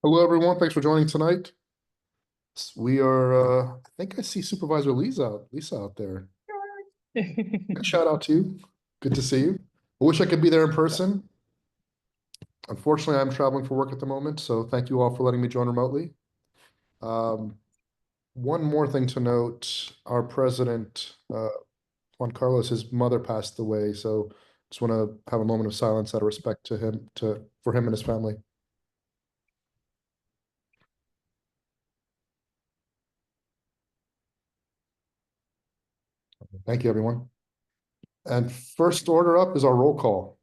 Hello, everyone. Thanks for joining tonight. We are, I think I see Supervisor Lisa out there. Shout out to you. Good to see you. I wish I could be there in person. Unfortunately, I'm traveling for work at the moment, so thank you all for letting me join remotely. One more thing to note, our president, Juan Carlos, his mother passed away, so just want to have a moment of silence out of respect to him, for him and his family. Thank you, everyone. And first order up is our roll call.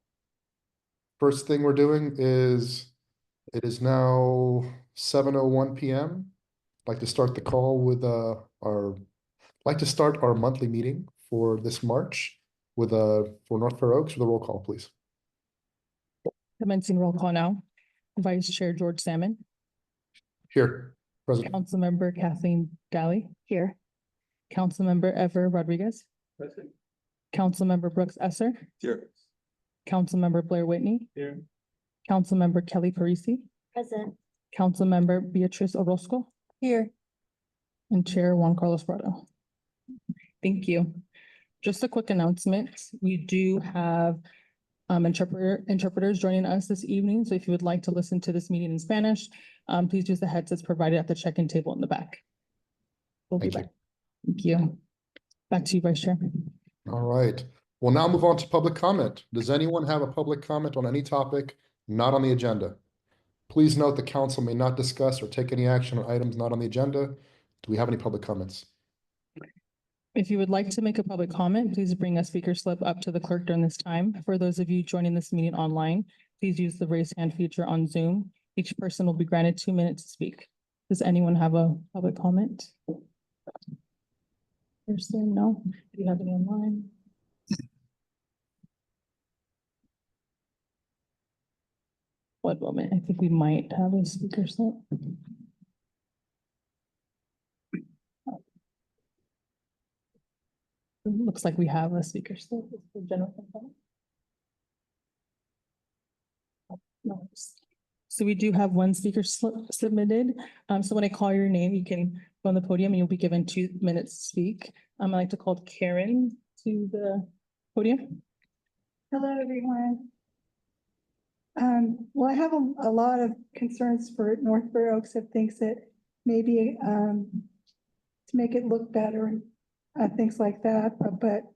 First thing we're doing is, it is now 7:01 p.m. I'd like to start the call with like to start our monthly meeting for this March with for North Fair Oaks with a roll call, please. Commencing roll call now. Vice Chair George Salmon. Here, President. Councilmember Kathleen Daly. Here. Councilmember Ever Rodriguez. Present. Councilmember Brooks Esser. Here. Councilmember Blair Whitney. Here. Councilmember Kelly Parisi. Present. Councilmember Beatrice Orozco. Here. And Chair Juan Carlos Prado. Thank you. Just a quick announcement. We do have interpreters joining us this evening. So if you would like to listen to this meeting in Spanish, please use the headsets provided at the check-in table in the back. We'll be back. Thank you. Back to you, Vice Chair. All right. We'll now move on to public comment. Does anyone have a public comment on any topic not on the agenda? Please note the council may not discuss or take any action on items not on the agenda. Do we have any public comments? If you would like to make a public comment, please bring a speaker slip up to the clerk during this time. For those of you joining this meeting online, please use the raise hand feature on Zoom. Each person will be granted 2 minutes to speak. Does anyone have a public comment? Person, no? Do you have any online? One moment, I think we might have a speaker slip. Looks like we have a speaker slip. No. So we do have one speaker slip submitted. So when I call your name, you can go on the podium and you'll be given 2 minutes to speak. I'd like to call Karen to the podium. Hello, everyone. Well, I have a lot of concerns for North Fair Oaks of things that maybe to make it look better and things like that. But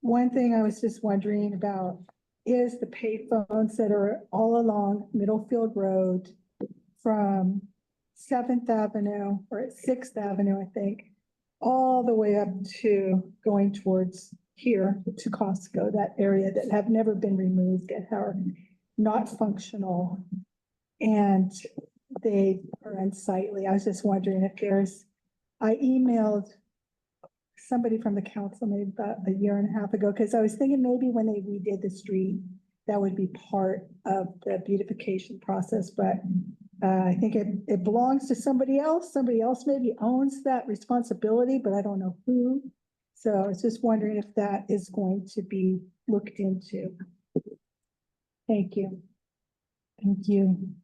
one thing I was just wondering about is the payphones that are all along Middlefield Road from 7th Avenue or 6th Avenue, I think, all the way up to going towards here to Costco, that area that have never been removed and are not functional. And they are unsightly. I was just wondering if I emailed somebody from the council maybe about a year and a half ago, because I was thinking maybe when they redid the street, that would be part of the beautification process, but I think it belongs to somebody else. Somebody else maybe owns that responsibility, but I don't know who. So I was just wondering if that is going to be looked into. Thank you. Thank you.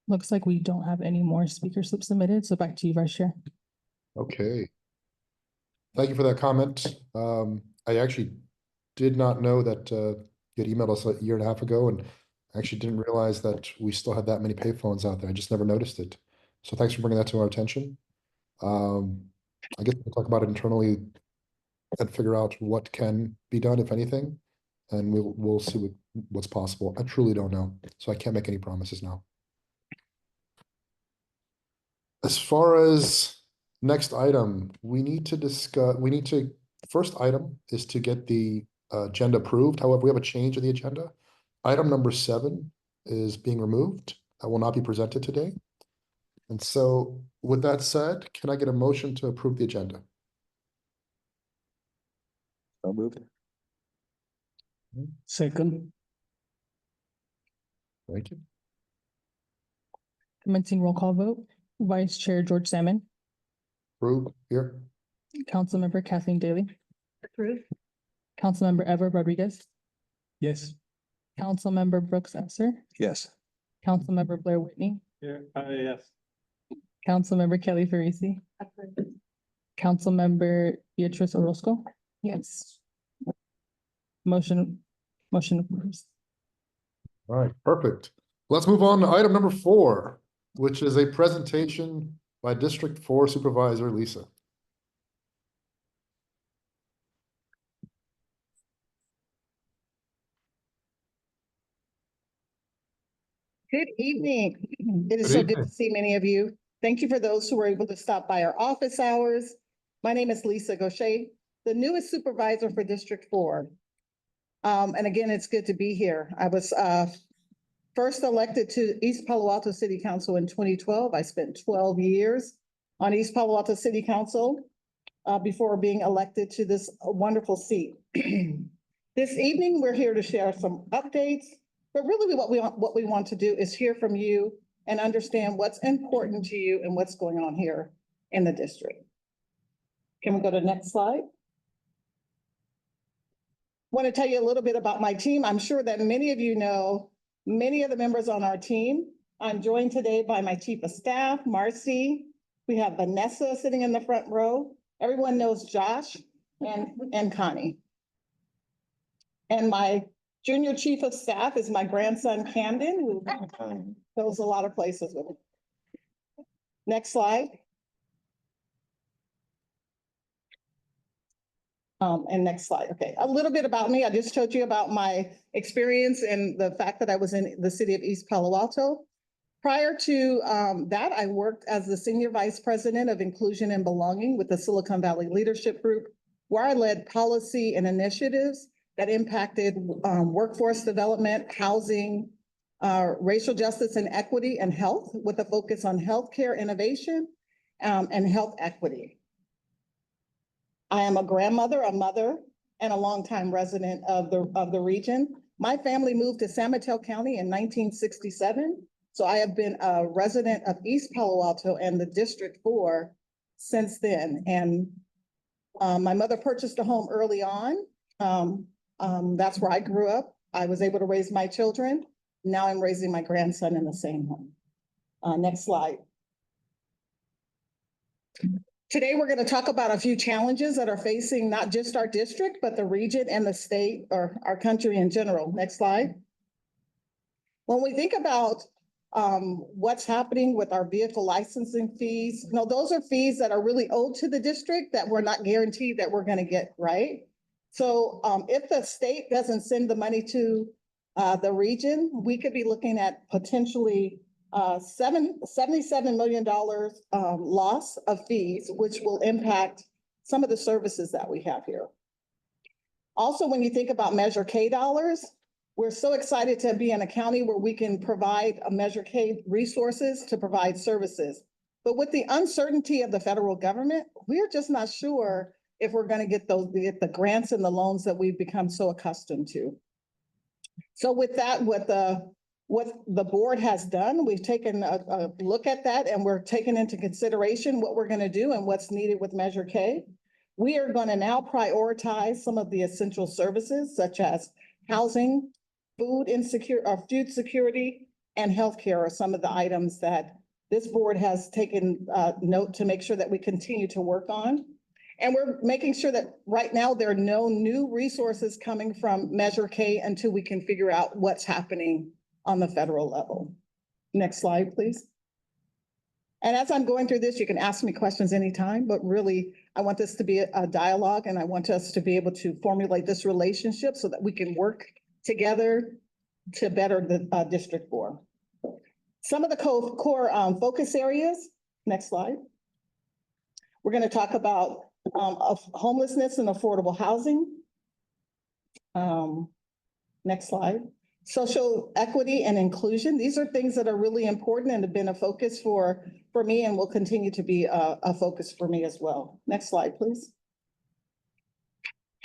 Looks like we don't have any more speaker slips submitted, so back to you, Vice Chair. Okay. Thank you for that comment. I actually did not know that you had emailed us a year and a half ago, and I actually didn't realize that we still had that many payphones out there. I just never noticed it. So thanks for bringing that to our attention. I guess we'll talk about it internally and figure out what can be done, if anything, and we'll see what's possible. I truly don't know, so I can't make any promises now. As far as next item, we need to first item is to get the agenda approved. However, we have a change in the agenda. Item number 7 is being removed. That will not be presented today. And so with that said, can I get a motion to approve the agenda? I'll move it. Second. Thank you. Commencing roll call vote. Vice Chair George Salmon. Approve here. Councilmember Kathleen Daly. Approved. Councilmember Ever Rodriguez. Yes. Councilmember Brooks Esser, Yes. Councilmember Blair Whitney, Here, yes. Councilmember Kelly Farisi, Councilmember Beatrice Orozco. Yes. Motion approves. All right, perfect. Let's move on to item number 4, which is a presentation by District 4 Supervisor Lisa. Good evening. It is Good so good evening. to see many of you. Thank you for those who were able to stop by our office hours. My name is Lisa Gaucher, the newest supervisor for District 4. And again, it's good to be here. I was first elected to East Palo Alto City Council in 2012. I spent 12 years on East Palo Alto City Council before being elected to this wonderful seat. This evening, we're here to share some updates, but really what we want to do is hear from you and understand what's important to you and what's going on here in the district. Can we go to the next slide? Want to tell you a little bit about my team. I'm sure that many of you know many of the members on our team. I'm joined today by my Chief of Staff, Marcy. We have Vanessa sitting in the front row. Everyone knows Josh and Connie. And my Junior Chief of Staff is my grandson, Camden, who goes a lot of places with me. Next slide. And next slide. Okay, a little bit about me. I just told you about my experience and the fact that I was in the city of East Palo Alto. Prior to that, I worked as the Senior Vice President of Inclusion and Belonging with the Silicon Valley Leadership Group, where I led policy and initiatives that impacted workforce development, housing, racial justice and equity, and health, with a focus on healthcare innovation and health equity. I am a grandmother, a mother, and a longtime resident of the region. My family moved to San Mateo County in 1967, so I have been a resident of East Palo Alto and the District 4 since then. And my mother purchased a home early on. That's where I grew up. I was able to raise my children. Now I'm raising my grandson in the same home. Next slide. Today, we're going to talk about a few challenges that are facing not just our district, but the region and the state, or our country in general. Next slide. When we think about what's happening with our vehicle licensing fees, those are fees that are really owed to the district that we're not guaranteed that we're going to get, right? So if the state doesn't send the money to the region, we could be looking at potentially $77 million loss of fees, which will impact some of the services that we have here. Also, when you think about Measure K dollars, we're so excited to be in a county where we can provide a Measure K resources to provide services. But with the uncertainty of the federal government, we're just not sure if we're going to get the grants and the loans that we've become so accustomed to. So with that, what the board has done, we've taken a look at that, and we're taking into consideration what we're going to do and what's needed with Measure K. We are going to now prioritize some of the essential services such as housing, food security, and healthcare are some of the items that this board has taken note to make sure that we continue to work on. And we're making sure that right now there are no new resources coming from Measure K until we can figure out what's happening on the federal level. Next slide, please. And as I'm going through this, you can ask me questions anytime, but really I want this to be a dialogue, and I want us to be able to formulate this relationship so that we can work together to better the District 4. Some of the core focus areas, next slide. We're going to talk about of homelessness and affordable housing. Next slide. Social equity and inclusion. These are things that are really important and have been a focus for me and will continue to be a focus for me as well. Next slide, please.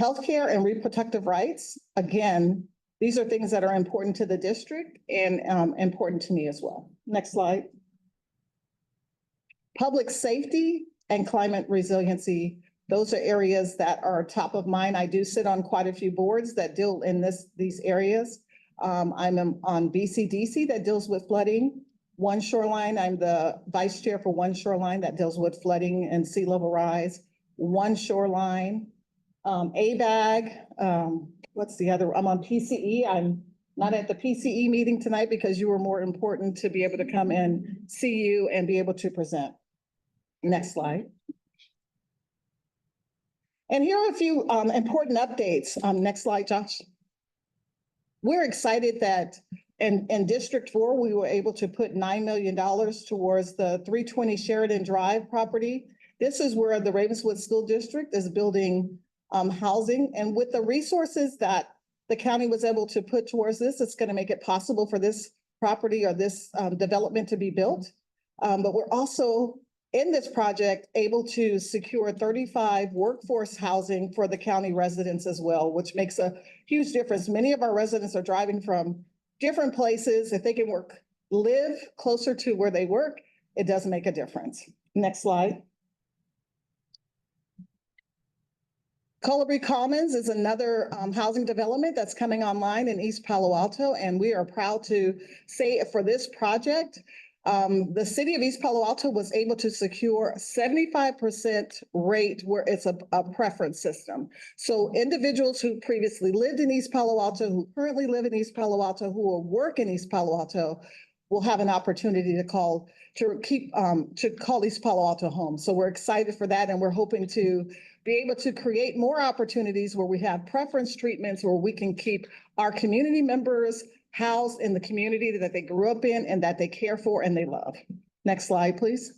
Healthcare and reproductive rights. Again, these are things that are important to the district and important to me as well. Next slide. Public safety and climate resiliency. Those are areas that are top of mind. I do sit on quite a few boards that deal in these areas. I'm on BCDC that deals with flooding. One Shoreline, I'm the vice chair for One Shoreline that deals with flooding and sea level rise. One Shoreline, ABAG, what's the other? I'm on PCE. I'm not at the PCE meeting tonight because you were more important to be able to come and see you and be able to present. Next slide. And here are a few important updates. Next slide, Josh. We're excited that in District 4, we were able to put $9 million towards the 320 Sheridan Drive property. This is where the Ravenswood School District is building housing. And with the resources that the county was able to put towards this, it's going to make it possible for this property or this development to be built. But we're also in this project able to secure 35 workforce housing for the county residents as well, which makes a huge difference. Many of our residents are driving from different places. If they can live closer to where they work, it does make a difference. Next slide. Colibri Commons is another housing development that's coming online in East Palo Alto, and we are proud to say for this project, the city of East Palo Alto was able to secure 75% rate where it's a preference system. So individuals who previously lived in East Palo Alto, who currently live in East Palo Alto, who will work in East Palo Alto, will have an opportunity to call East Palo Alto home. So we're excited for that, and we're hoping to be able to create more opportunities where we have preference treatments where we can keep our community members housed in the community that they grew up in and that they care for and they love. Next slide, please.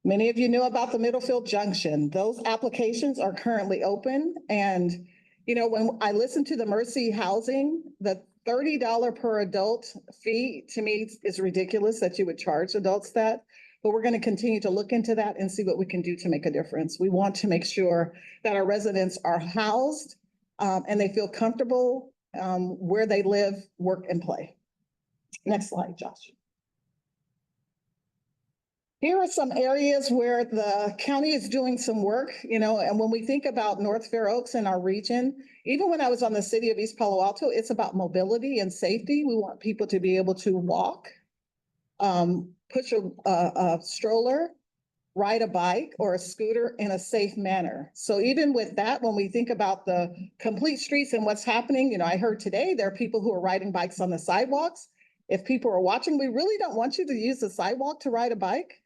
Many of you know about the Middlefield Junction. Those applications are currently open. And, you know, when I listen to the Mercy Housing, the $30 per adult fee to me is ridiculous that you would charge adults that. But we're going to continue to look into that and see what we can do to make a difference. We want to make sure that our residents are housed and they feel comfortable where they live, work, and play. Next slide, Josh. Here are some areas where the county is doing some work, you know, and when we think about North Fair Oaks and our region, even when I was on the city of East Palo Alto, it's about mobility and safety. We want people to be able to walk, push a stroller, ride a bike or a scooter in a safe manner. So even with that, when we think about the complete streets and what's happening, you know, I heard today there are people who are riding bikes on the sidewalks. If people are watching, we really don't want you to use the sidewalk to ride a bike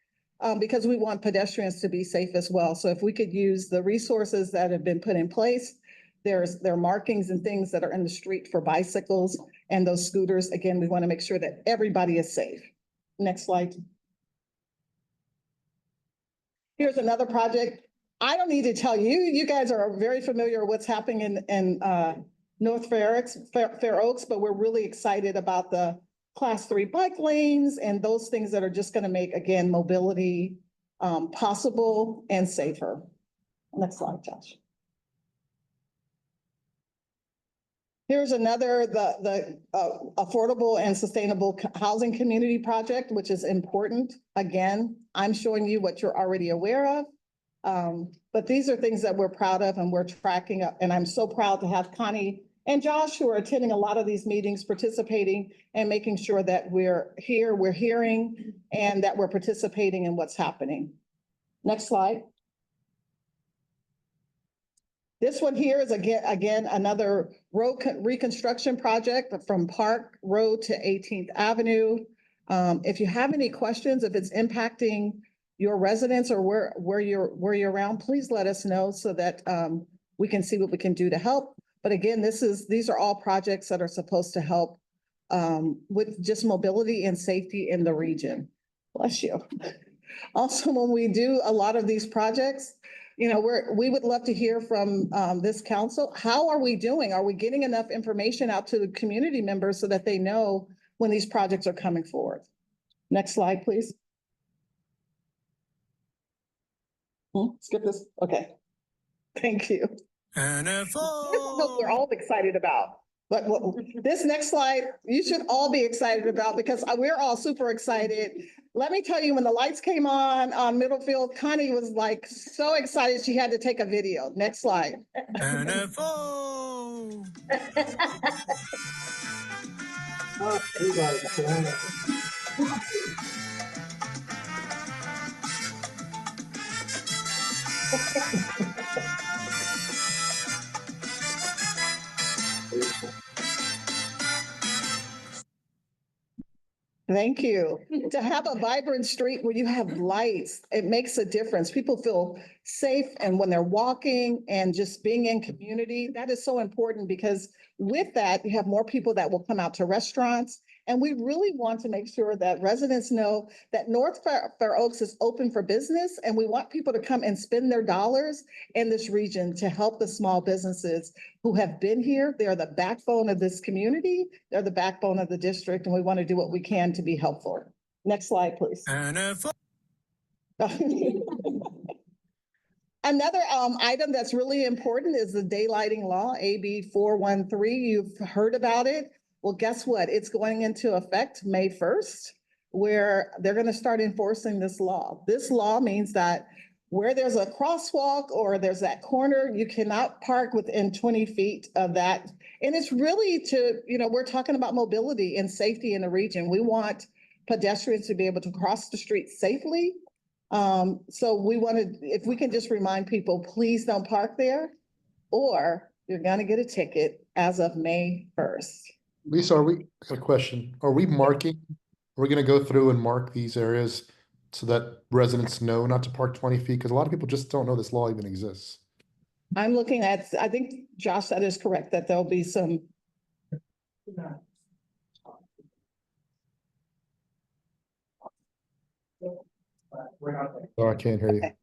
because we want pedestrians to be safe as well. So if we could use the resources that have been put in place, there are markings and things that are in the street for bicycles and those scooters. Again, we want to make sure that everybody is safe. Next slide. Here's another project. I don't need to tell you, you guys are very familiar with what's happening in North Fair Oaks, but we're really excited about the Class 3 bike lanes and those things that are just going to make, again, mobility possible and safer. Next slide, Josh. Here's another, the affordable and sustainable housing community project, which is important. Again, I'm showing you what you're already aware of. But these are things that we're proud of and we're tracking up. And I'm so proud to have Connie and Josh, who are attending a lot of these meetings, participating and making sure that we're here, we're hearing, and that we're participating in what's happening. Next slide. This one here is again another road reconstruction project from Park Road to 18th Avenue. If you have any questions, if it's impacting your residents or where you're around, please let us know so that we can see what we can do to help. But again, these are all projects that are supposed to help with just mobility and safety in the region. Bless you. Also, when we do a lot of these projects, you know, we would love to hear from this council. How are we doing? Are we getting enough information out to the community members so that they know when these projects are coming forward? Next slide, please. Skip this. Okay. Thank you. NFL. Here's what we're all excited about. But this next slide, you should all be excited about because we're all super excited. Let me tell you, when the lights came on Middlefield, Connie was like so excited she had to take a video. Next slide. NFO! Thank you. To have a vibrant street where you have lights, it makes a difference. People feel safe and when they're walking and just being in community, that is so important because with that, you have more people that will come out to restaurants. And we really want to make sure that residents know that North Fair Oaks is open for business and we want people to come and spend their dollars in this region to help the small businesses who have been here. They're the backbone of this community. They're the backbone of the district, and we want to do what we can to be helpful. Next slide, please. NFO! Another item that's really important is the daylighting law, AB 413. You've heard about it. Well, guess what? It's going into effect May 1st, where they're going to start enforcing this law. This law means that where there's a crosswalk or there's that corner, you cannot park within 20 feet of that. And it's really to, we're talking about mobility and safety in the region. We want pedestrians to be able to cross the street safely. So we wanted, if we can just remind people, please don't park there or you're going to get a ticket as of May 1st. Lisa, I got a question. Are we marking, are we gonna go through and mark these areas so that residents know not to park 20 feet? Because a lot of people just don't know this law even exists. I'm looking at, I think, Josh, that is correct, that there'll be some. Oh, I can't hear you. Okay.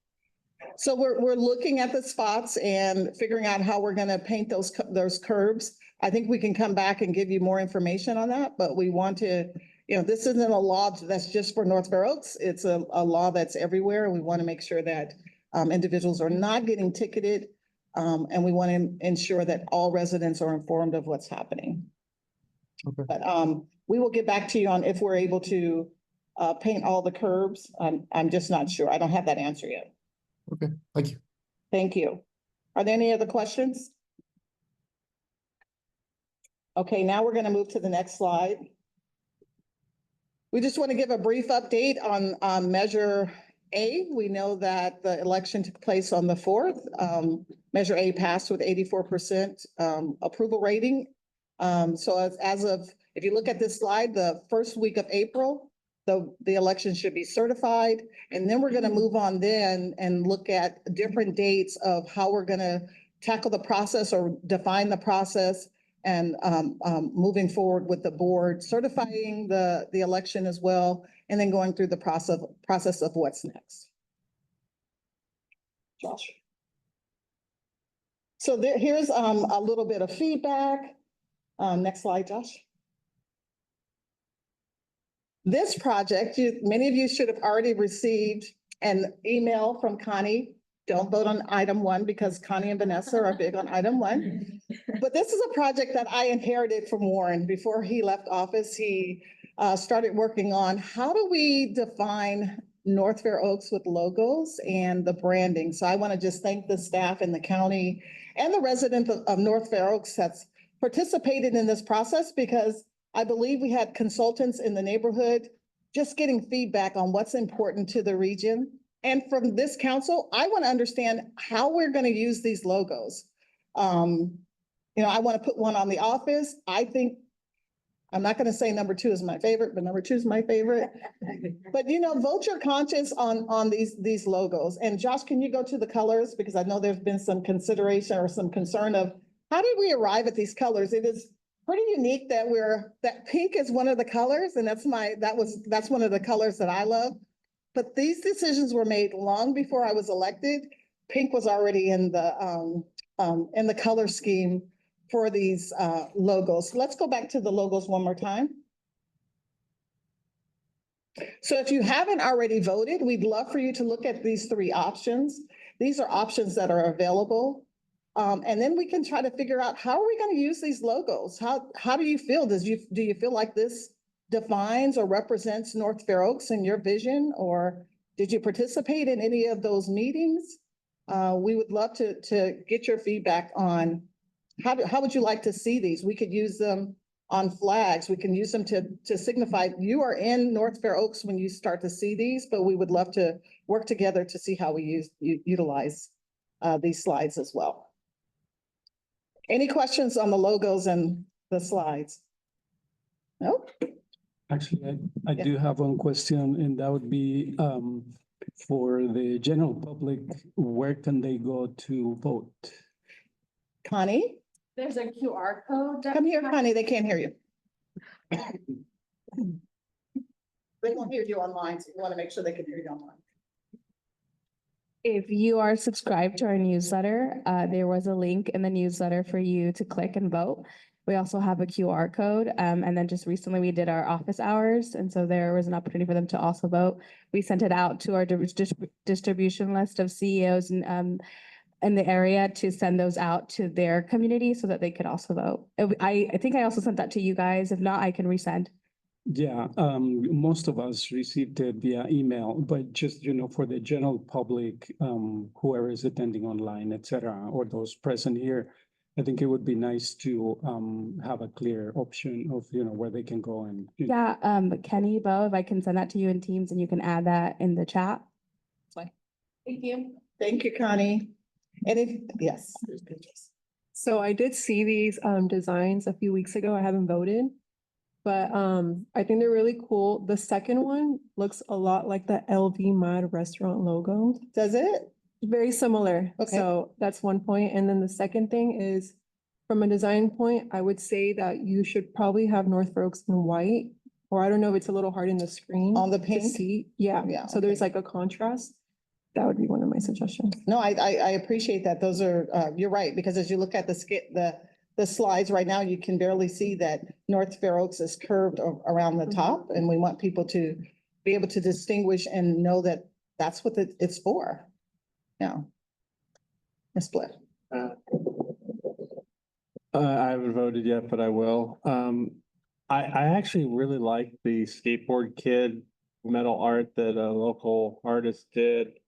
So we're looking at the spots and figuring out how we're gonna paint those curbs. I think we can come back and give you more information on that, but we want to, this isn't a law that's just for North Fair Oaks. It's a law that's everywhere. And we want to make sure that individuals are not getting ticketed. And we want to ensure that all residents are informed of what's happening. Okay. But we will get back to you on if we're able to paint all the curbs. I'm just not sure. I don't have that answer yet. Okay, thank you. Thank you. Are there any other questions? Okay, now we're going to move to the next slide. We just want to give a brief update on Measure A. We know that the election took place on the 4th. Measure A passed with 84% approval rating. So as of, if you look at this slide, the first week of April, the election should be certified. And then we're going to move on then and look at different dates of how we're going to tackle the process or define the process and moving forward with the board, certifying the election as well, and then going through the process of what's next. Josh. So here's a little bit of feedback. Next slide, Josh. This project, many of you should have already received an email from Connie. Don't vote on item 1 because Connie and Vanessa are big on item 1. But this is a project that I inherited from Warren. Before he left office, he started working on how do we define North Fair Oaks with logos and the branding. So I want to just thank the staff in the county and the residents of North Fair Oaks that's participated in this process because I believe we had consultants in the neighborhood just getting feedback on what's important to the region. And from this council, I want to understand how we're going to use these logos. I want to put one on the office. I think, I'm not going to say number 2 is my favorite, but number 2 is my favorite. But, vote your conscience on these logos. And Josh, can you go to the colors? Because I know there's been some consideration or some concern of how did we arrive at these colors? It is pretty unique that pink is one of the colors. And that's one of the colors that I love. But these decisions were made long before I was elected. Pink was already in the color scheme for these logos. Let's go back to the logos one more time. So if you haven't already voted, we'd love for you to look at these 3 options. These are options that are available. And then we can try to figure out, how are we going to use these logos? How do you feel? Do you feel like this defines or represents North Fair Oaks in your vision? Or did you participate in any of those meetings? We would love to get your feedback on how would you like to see these? We could use them on flags. We can use them to signify you are in North Fair Oaks when you start to see these, but we would love to work together to see how we utilize these slides as well. Any questions on the logos and the slides? No? Actually, I Yeah. do have one question, and that would be for the general public, where can they go to vote? Connie, There's a QR code. that- come here, Connie, they can't hear you. They won't hear you online, so you want to make sure they can hear you online. If you are subscribed to our newsletter, there was a link in the newsletter for you to click and vote. We also have a QR code, and then just recently we did our office hours, and so there was an opportunity for them to also vote. We sent it out to our distribution list of CEOs and in the area to send those out to their community so that they could also vote. I think I also sent that to you guys. If not, I can resend. Yeah, most of us received it via email, but just, for the general public, whoever is attending online, et cetera, or those present here, I think it would be nice to have a clear option of, where they can go and. Yeah, Kenny, Bo, if I can send that to you in Teams and you can add that in the chat. Fine. Thank you. Thank you, Connie. And yes. So I did see these designs a few weeks ago. I haven't voted. But I think they're really cool. The second one looks a lot like the LV Mod restaurant logo. Does it? Very similar. Okay. So that's one point. And then the second thing is, from a design point, I would say that you should probably have North Fair Oaks in white. Or I don't know if it's a little hard in the screen. On the to pink? see. Yeah. Yeah, So there's okay. like a contrast. That would be one of my suggestions. No, I appreciate that. Those are, you're right, because as you look at the slides right now, you can barely see that North Fair Oaks is curved around the top, and we want people to be able to distinguish and know that that's what it's for. Yeah. Ms. Bliss. I haven't voted yet, but I will. I actually really like the skateboard kid metal art that a local artist did.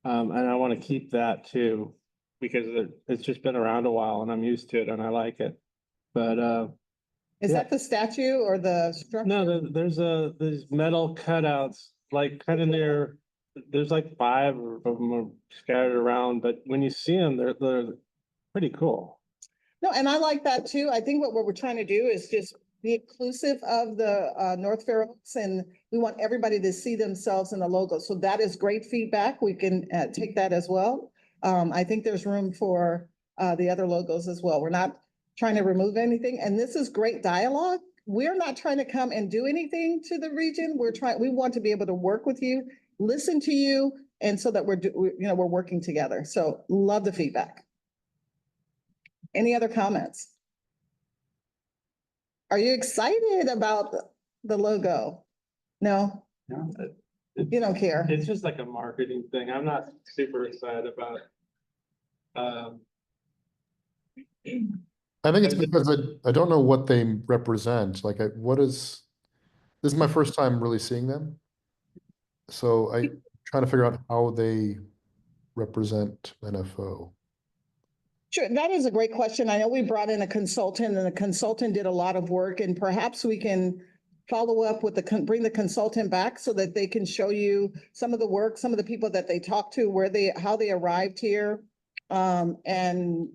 And I want to keep that too, because it's just been around a while and I'm used to it and I like it. But Is Yeah. that the statue or the structure? no, there's these metal cutouts, like kind of near, there's like 5 of them are scattered around, but when you see them, they're pretty cool. No, and I like that too. I think what we're trying to do is just be inclusive of the North Fair Oaks, and we want everybody to see themselves in the logo. So that is great feedback. We can take that as well. I think there's room for the other logos as well. We're not trying to remove anything, and this is great dialogue. We're not trying to come and do anything to the region. We want to be able to work with you, listen to you, and so that we're working together. So love the feedback. Any other comments? Are you excited about the logo? No, you don't care. It's just like a marketing thing. I'm not super excited about I think it's because I don't know what they represent. Like, this is my first time really seeing them. So I'm trying to figure out how they represent NFO. Sure, that is a great question. I know we brought in a consultant and the consultant did a lot of work, and perhaps we can follow up with bring the consultant back so that they can show you some of the work, some of the people that they talked to, how they arrived here, and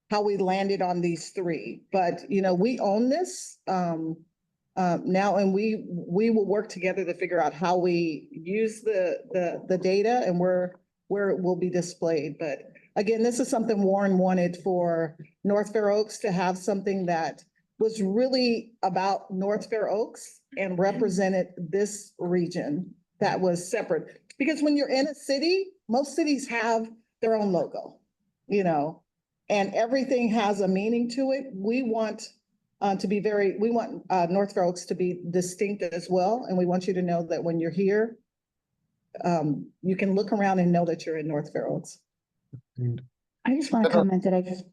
how we landed on these 3. But, we own this now, and we will work together to figure out how we use the data and where it will be displayed. But again, this is something Warren wanted for North Fair Oaks, to have something that was really about North Fair Oaks and represented this region that was separate. Because when you're in a city, most cities have their own logo, and everything has a meaning to it. We want North Fair Oaks to be distinct as well. And we want you to know that when you're here, you can look around and know that you're in North Fair Oaks. I just want to Definitely. comment that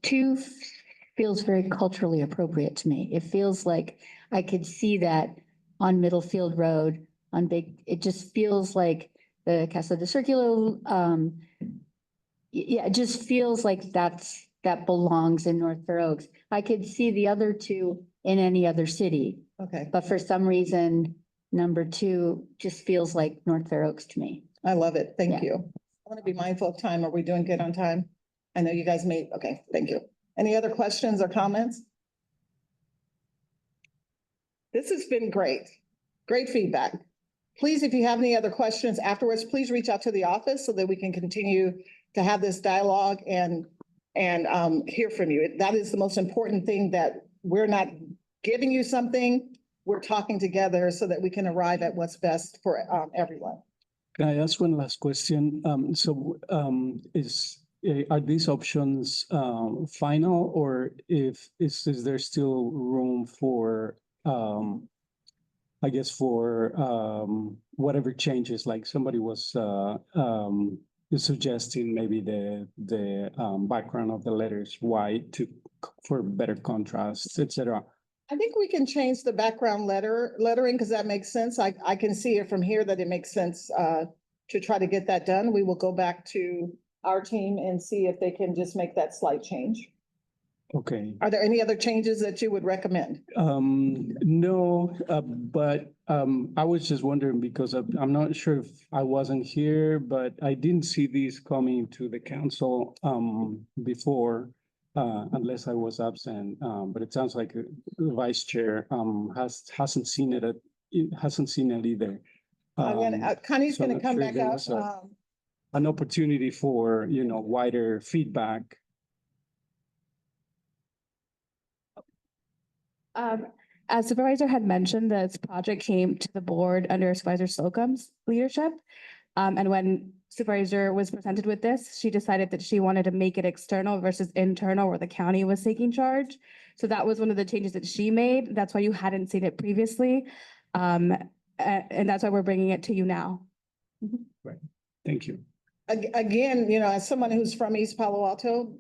feels very culturally appropriate to me. It feels like I could see that on Middlefield Road, it just feels like the Casa de Circulo, yeah, it just feels like that belongs in North Fair Oaks. I could see the other two in any other city, Okay, but for some reason, number two just feels like North Fair Oaks to me. I love it. Thank Yeah. you. I want to be mindful of time. Are we doing good on time? I know you guys okay, thank you. Any other questions or comments? This has been great. Great feedback. Please, if you have any other questions afterwards, please reach out to the office so that we can continue to have this dialogue and hear from you. That is the most important thing, that we're not giving you something, we're talking together so that we can arrive at what's best for everyone. Can I ask one last question? Are these options final, or is there still room for I guess for whatever changes, like somebody was suggesting maybe the background of the letters white for better contrast, etc. I think we can change the background lettering, because that makes sense. I can see it from here that it makes sense to try to get that done. We will go back to our team and see if they can just make that slight change. Okay. Are there any other changes that you would recommend? No, but I was just wondering because I'm not sure if I wasn't here, but I didn't see these coming to the council before, unless I was absent. But it sounds like the vice chair hasn't seen it either. Connie's so I'm gonna not come sure back there up. was an opportunity for, wider feedback. As Supervisor had mentioned, this project came to the board under Supervisor Slocum's leadership. And when Supervisor was presented with this, she decided that she wanted to make it external versus internal, where the county was taking charge. So that was one of the changes that she made. That's why you hadn't seen it previously. And that's why we're bringing it to you now. Right. Thank you. Again, as someone who's from East Palo Alto,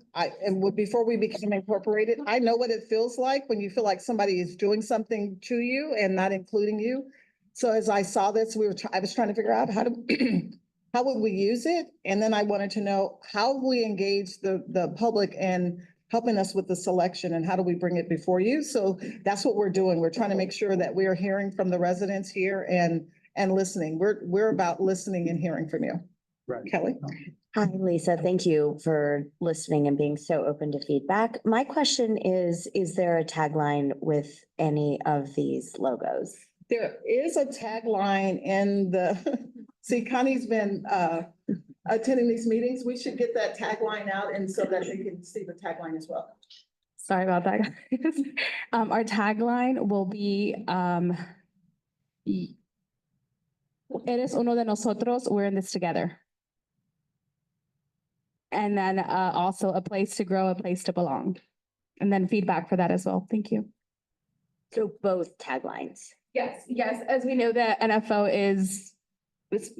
before we became incorporated, I know what it feels like when you feel like somebody is doing something to you and not including you. So as I saw this, I was trying to figure out how would we use it? And then I wanted to know how we engage the public in helping us with the selection, and how do we bring it before you? So that's what we're doing. We're trying to make sure that we are hearing from the residents here and listening. We're about listening and hearing from you. Right. Kelly? Hi, Lisa. Thank you for listening and being so open to feedback. My question is there a tagline with any of these logos? There is a tagline in see, Connie's been attending these meetings. We should get that tagline out, and so that they can see the tagline as well. Sorry about that, guys. Our tagline will be, Eres uno de nosotros, we're in this together. And then also a place to grow, a place to belong. And then feedback for that as well. Thank you. So both taglines. Yes, as we know that NFO is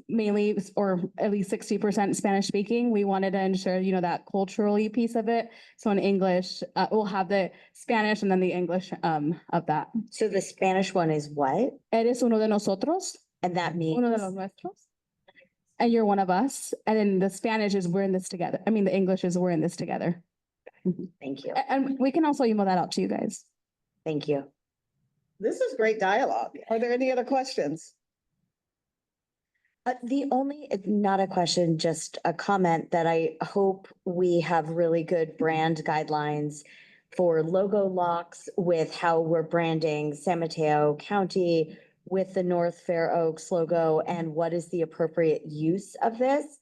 mainly, or at least 60% Spanish speaking. We wanted to ensure, that culturally piece of it. So in English, we'll have the Spanish and then the English of that. So the Spanish one is what? Eres uno de nosotros. And that means? Uno de los nuestros. And you're one of us. And then the Spanish is we're in this together. I mean, the English is we're in this together. Thank you. And we can also email that out to you guys. Thank you. This is great dialogue. Are there any other questions? Not a question, just a comment that I hope we have really good brand guidelines for logo locks with how we're branding San Mateo County with the North Fair Oaks logo, and what is the appropriate use of this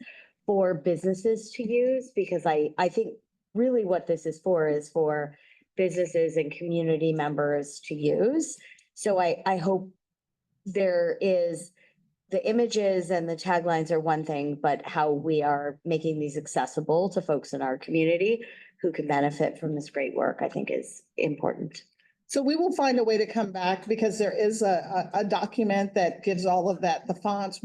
for businesses to use, because I think really what this is for businesses and community members to use. So I hope there is, the images and the taglines are one thing, but how we are making these accessible to folks in our community who can benefit from this great work, I think is important. So we will find a way to come back, because there is a document that gives all of that, the fonts,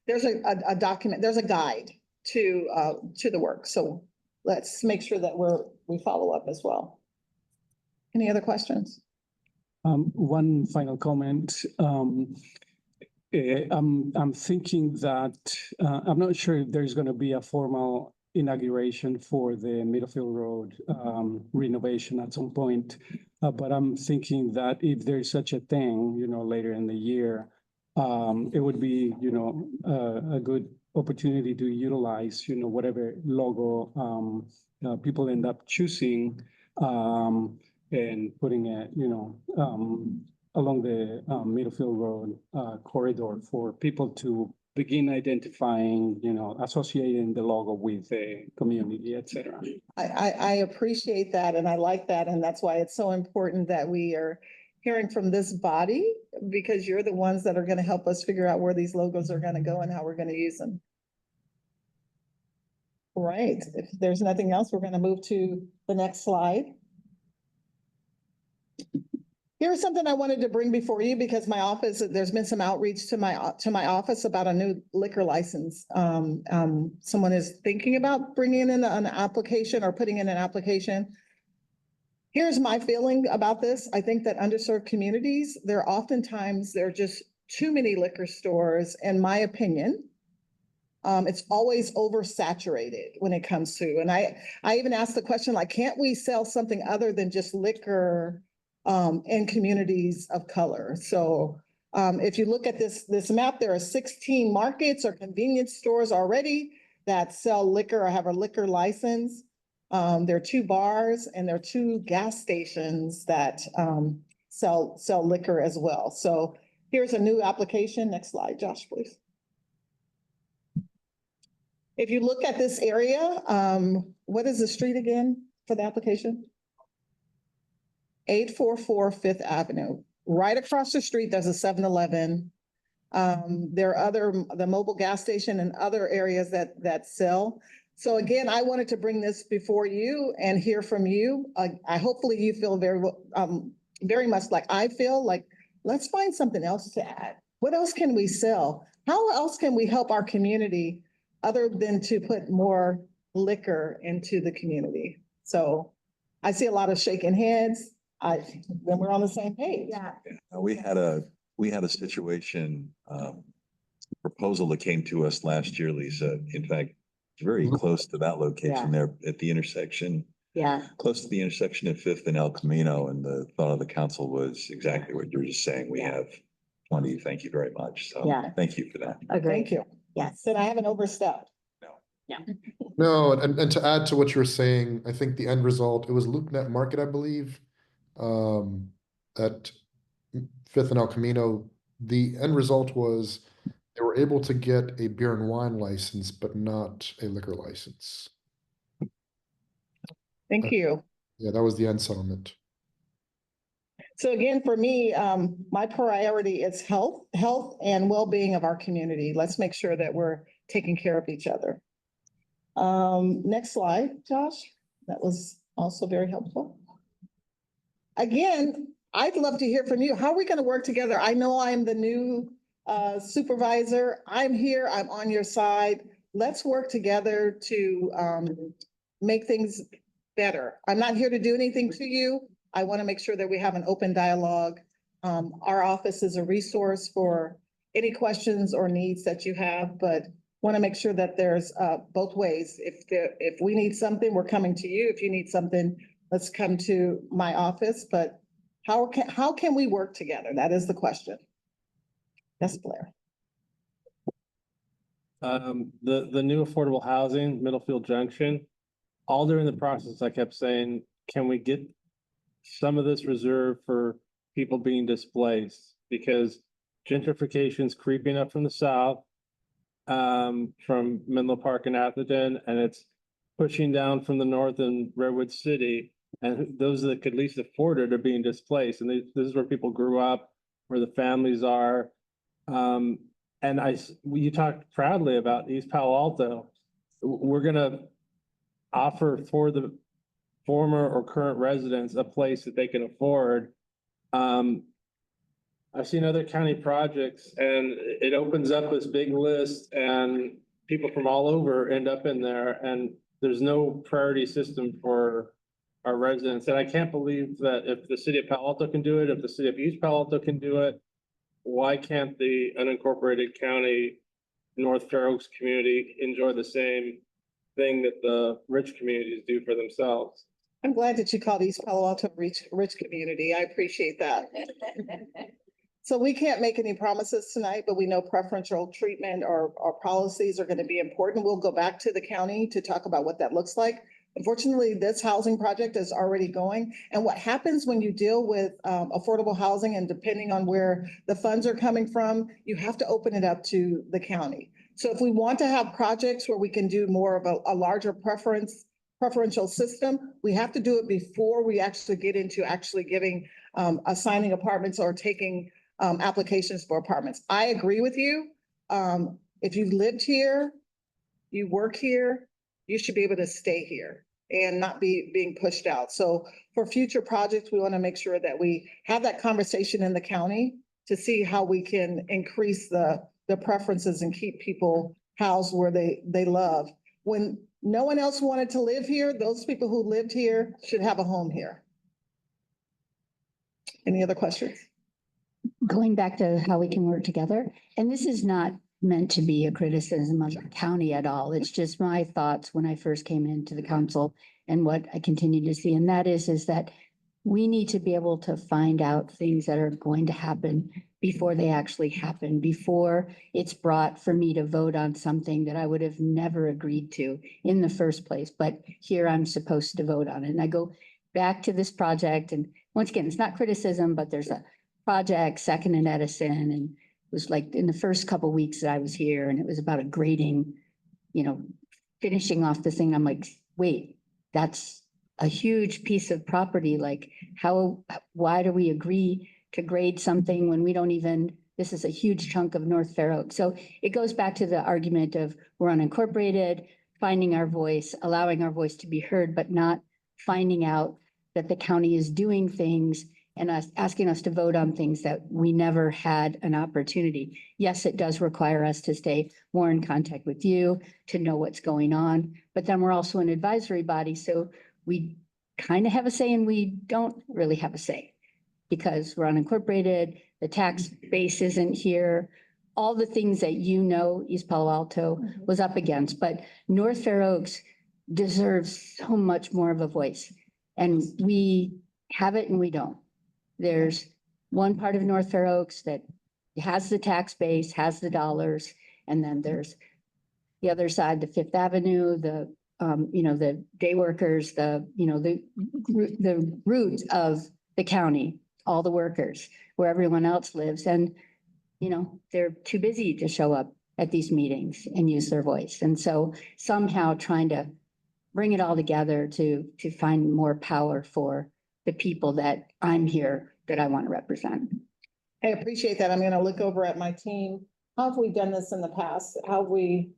there's a document, there's a guide to the work. So let's make sure that we follow up as well. Any other questions? One final comment. I'm thinking that, I'm not sure if there's gonna be a formal inauguration for the Middlefield Road, renovation at some point. But I'm thinking that if there's such a thing, later in the year, it would be, a good opportunity to utilize, whatever logo, people end up choosing, and putting it, along the Middlefield Road corridor for people to begin identifying, associating the logo with the community, et cetera. I appreciate that and I like that. And that's why it's so important that we are hearing from this body, because you're the ones that are going to help us figure out where these logos are going to go and how we're going to use them. Right. If there's nothing else, we're going to move to the next slide. Here's something I wanted to bring before you because my office, there's been some outreach to my office about a new liquor license. Someone is thinking about bringing in an application or putting in an application. Here's my feeling about this. I think that underserved communities, there are just too many liquor stores, in my opinion. It's always oversaturated when it comes to, and I even asked the question, like, can't we sell something other than just liquor in communities of color? So if you look at this map, there are 16 markets or convenience stores already that sell liquor or have a liquor license. There are 2 bars and there are 2 gas stations that sell liquor as well. So here's a new application. Next slide, Josh, please. If you look at this area, what is the street again for the application? 844 Fifth Avenue. Right across the street, there's a 7-Eleven. There are the mobile gas station and other areas that sell. So again, I wanted to bring this before you and hear from you. I hopefully you feel very much like I feel, like, let's find something else to add. What else can we sell? How else can we help our community other than to put more liquor into the community? So I see a lot of shaking heads. Then we're on the same page. Yeah. We had a situation, proposal that came to us last year, Lisa. In fact, very close to that location there at the intersection, Yeah. close to the intersection of Fifth and El Camino. And the thought of the council was exactly what you were just saying. We have 20. Thank you very much. So thank you for that. Agree. Thank you. Yes. Then I haven't overstepped. No, and to add to what you were saying, I think the end result, it was LoopNet Market, I believe, at Fifth and El Camino. The end result was they were able to get a beer and wine license, but not a liquor license. Thank you. Yeah, that was the end settlement. So again, for me, my priority is health and well-being of our community. Let's make sure that we're taking care of each other. Next slide, Josh. That was also very helpful. Again, I'd love to hear from you. How are we going to work together? I know I'm the new supervisor. I'm here. I'm on your side. Let's work together to make things better. I'm not here to do anything to you. I want to make sure that we have an open dialogue. Our office is a resource for any questions or needs that you have, but want to make sure that there's both ways. If we need something, we're coming to you. If you need something, let's come to my office. But how can we work together? That is the question. Yes, Blair. The new affordable housing, Middlefield Junction, all during the process, I kept saying, can we get some of this reserved for people being displaced? Because gentrification is creeping up from the south, from Menlo Park and Atherton, and it's pushing down from the north in Redwood City. And those that could least afford it are being displaced. And this is where people grew up, where the families are. And you talked proudly about East Palo Alto. We're going to offer for the former or current residents a place that they can afford. I've seen other county projects and it opens up this big list and people from all over end up in there. And there's no priority system for our residents. And I can't believe that if the city of Palo Alto can do it, if the city of East Palo Alto can do it, why can't the unincorporated county North Fair Oaks community enjoy the same thing that the rich communities do for themselves? I'm glad that you called East Palo Alto rich community. I appreciate that. So we can't make any promises tonight, but we know preferential treatment or policies are going to be important. We'll go back to the county to talk about what that looks like. Unfortunately, this housing project is already going. And what happens when you deal with affordable housing, and depending on where the funds are coming from, you have to open it up to the county. So if we want to have projects where we can do more of a larger preferential system, we have to do it before we actually get into actually giving assigning apartments or taking applications for apartments. I agree with you. If you've lived here, you work here, you should be able to stay here and not be being pushed out. So for future projects, we want to make sure that we have that conversation in the county to see how we can increase the preferences and keep people housed where they love. When no one else wanted to live here, those people who lived here should have a home here. Any other questions? Going back to how we can work together, and this is not meant to be a criticism of the county at all. It's just my thoughts when I first came into the council and what I continue to see. And that is that we need to be able to find out things that are going to happen before they actually happen, before it's brought for me to vote on something that I would have never agreed to in the first place. But here I'm supposed to vote on it. And I go back to this project. And once again, it's not criticism, but there's a project, Second and Edison, and it was like in the first couple of weeks that I was here, and it was about a grading, finishing off the thing. I'm like, wait, that's a huge piece of property. Like why do we agree to grade something when we don't even, this is a huge chunk of North Fair Oaks. So it goes back to the argument of we're unincorporated, finding our voice, allowing our voice to be heard, but not finding out that the county is doing things and asking us to vote on things that we never had an opportunity. Yes, it does require us to stay more in contact with you, to know what's going on, but then we're also an advisory body, so we kind of have a say and we don't really have a say because we're unincorporated, the tax base isn't here, all the things that East Palo Alto was up against, but North Fair Oaks deserves so much more of a voice, and we have it and we don't. There's one part of North Fair Oaks that has the tax base, has the dollars, and then there's the other side, the Fifth Avenue, the day workers, the root of the county, all the workers, where everyone else lives. And, they're too busy to show up at these meetings and use their voice. And so somehow trying to bring it all together to find more power for the people that I'm here, that I want to represent. I appreciate that. I'm going to look over at my team. How have we done this in the past? How have we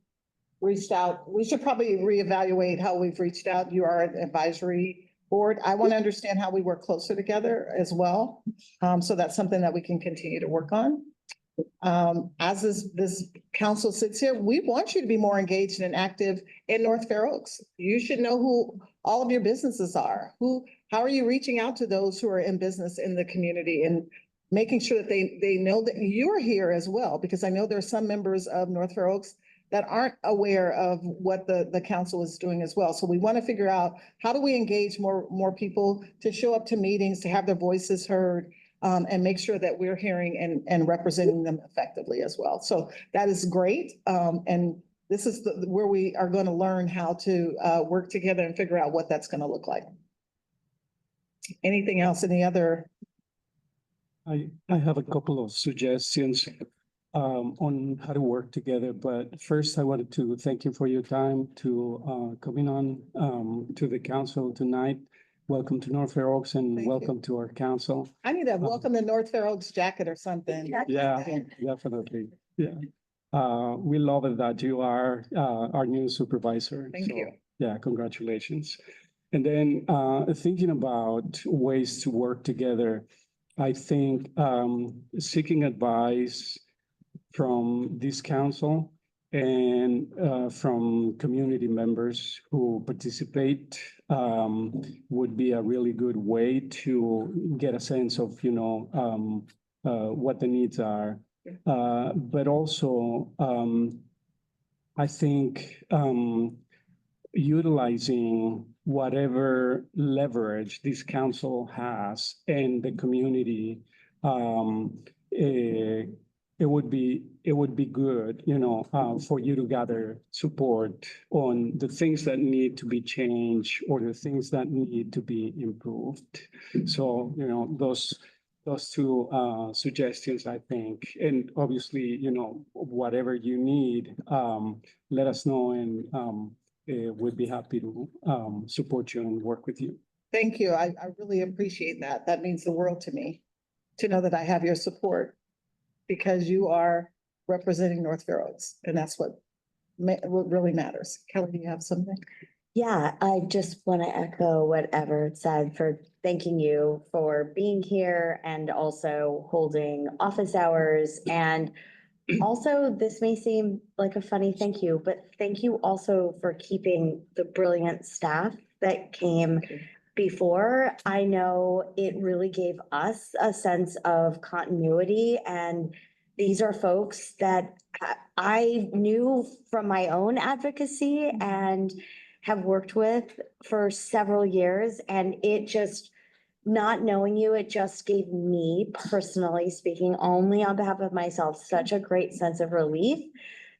reached out? We should probably reevaluate how we've reached out. You are an advisory board. I want to understand how we work closer together as well. So that's something that we can continue to work on. As this council sits here, we want you to be more engaged and active in North Fair Oaks. You should know who all of your businesses are. How are you reaching out to those who are in business in the community and making sure that they know that you're here as well? Because I know there are some members of North Fair Oaks that aren't aware of what the council is doing as well. So we want to figure out, how do we engage more people to show up to meetings, to have their voices heard, and make sure that we're hearing and representing them effectively as well. So that is great. And this is where we are going to learn how to work together and figure out what that's going to look like. Anything else? Any other? I have a couple of suggestions on how to work together, but first I wanted to thank you for your time to coming on to the council tonight. Welcome to North Fair Oaks and welcome to our council. I need a welcome to North Fair Oaks jacket or something. Yeah, definitely. Yeah. We love it that you are our new supervisor. Thank you. Yeah, congratulations. And then thinking about ways to work together, I think seeking advice from this council and from community members who participate would be a really good way to get a sense of, what the needs are. But also, I think utilizing whatever leverage this council has in the community, it would be good, for you to gather support on the things that need to be changed or the things that need to be improved. So, those two suggestions, I think, and obviously, whatever you need, let us know, and we'd be happy to support you and work with you. Thank you. I really appreciate that. That means the world to me, to know that I have your support, because you are representing North Fair Oaks, and that's what really matters. Kelly, do you have something? Yeah, I just want to echo what Everett said for thanking you for being here and also holding office hours. And also, this may seem like a funny thank you, but thank you also for keeping the brilliant staff that came before. I know it really gave us a sense of continuity, and these are folks that I knew from my own advocacy and have worked with for several years. And it just, not knowing you, it just gave me, personally speaking, only on behalf of myself, such a great sense of relief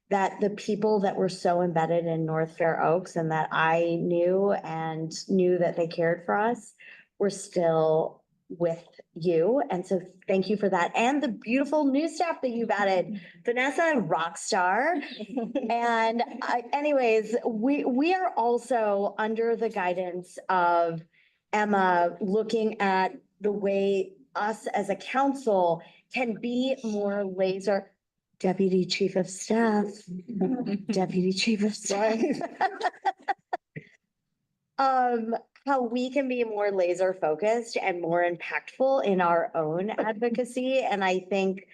that the people that were so embedded in North Fair Oaks and that I knew and knew that they cared for us were still with you. And so thank you for that. And the beautiful new staff that you've added, Vanessa, rock star. And anyways, we are also under the guidance of Emma, looking at the way us as a council can be more laser. Deputy Chief of Staff, Deputy Chief of Staff. How we can be more laser focused and more impactful in our own advocacy. And I think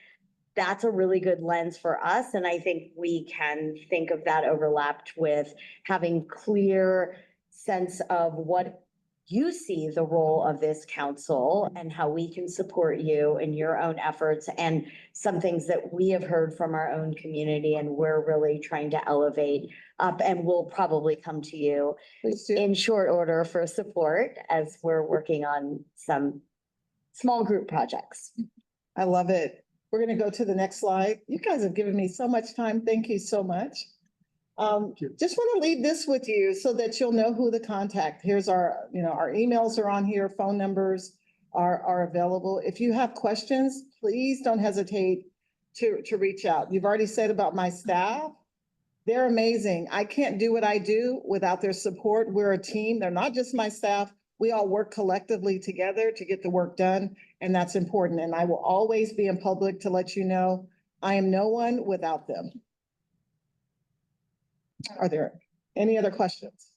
that's a really good lens for us. And I think we can think of that overlapped with having clear sense of what you see the role of this council and how we can support you in your own efforts, and some things that we have heard from our own community and we're really trying to elevate up, and we'll probably come to you in short order for support as we're working on some small group projects. I love it. We're going to go to the next slide. You guys have given me so much time. Thank you so much. Just want to leave this with you so that you'll know who to contact. Here's our, our emails are on here, phone numbers are available. If you have questions, please don't hesitate to reach out. You've already said about my staff. They're amazing. I can't do what I do without their support. We're a team. They're not just my staff. We all work collectively together to get the work done, and that's important. And I will always be in public to let you know I am no one without them. Are there any other questions?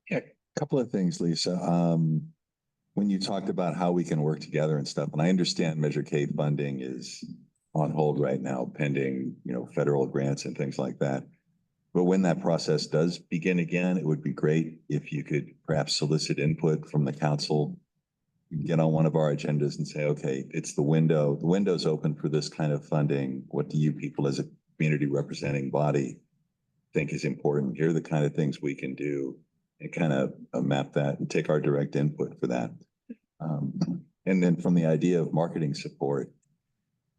Yeah, a couple of things, Lisa. When you talked about how we can work together and stuff, and I understand Measure K funding is on hold right now pending, federal grants and things like that. But when that process does begin again, it would be great if you could perhaps solicit input from the council, get on one of our agendas and say, okay, it's the window's open for this kind of funding. What do you people as a community representing body think is important? Here are the kind of things we can do, and kind of map that and take our direct input for that. And then from the idea of marketing support,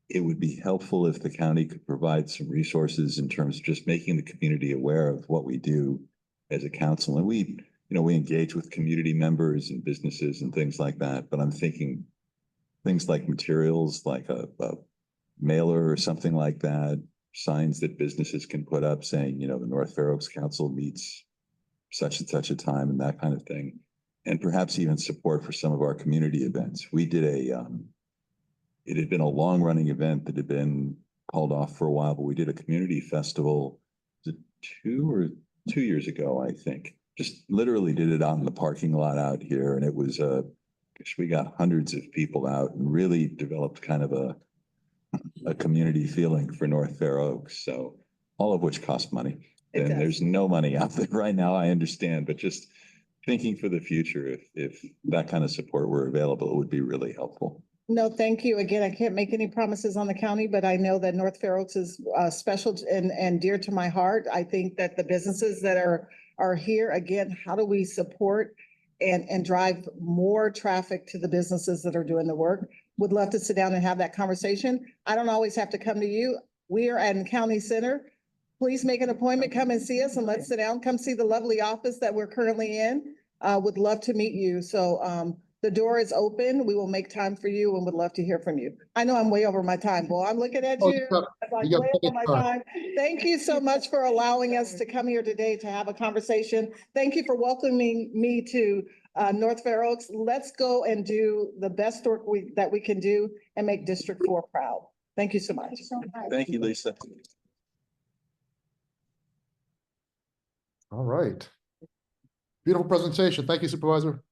it would be helpful if the county could provide some resources in terms of just making the community aware of what we do as a council. And we engage with community members and businesses and things like that, but I'm thinking things like materials, like a mailer or something like that, signs that businesses can put up saying, the North Fair Oaks Council meets such and such a time, and that kind of thing. And perhaps even support for some of our community events. We did it had been a long running event that had been called off for a while, but we did a community festival, was it 2 years ago, I think. Just literally did it out in the parking lot out here. And it was, we got hundreds of people out and really developed kind of a community feeling for North Fair Oaks. So all of which cost money. It And does. there's no money out there right now, I understand, but just thinking for the future, if that kind of support were available, it would be really helpful. No, thank you. Again, I can't make any promises on the county, but I know that North Fair Oaks is special and dear to my heart. I think that the businesses that are here, again, how do we support and drive more traffic to the businesses that are doing the work? Would love to sit down and have that conversation. I don't always have to come to you. We are at County Center. Please make an appointment, come and see us and let's sit down. Come see the lovely office that we're currently in. Would love to meet you. So the door is open. We will make time for you and would love to hear from you. I know I'm way over my time. Well, I'm looking at Oh, you. I'm like you got way over plenty my of time. time. Thank you so much for allowing us to come here today to have a conversation. Thank you for welcoming me to North Fair Oaks. Let's go and do the best work that we can do and make District 4 proud. Thank you so much. Thank you, Lisa. All right. Beautiful presentation. Thank you, Supervisor.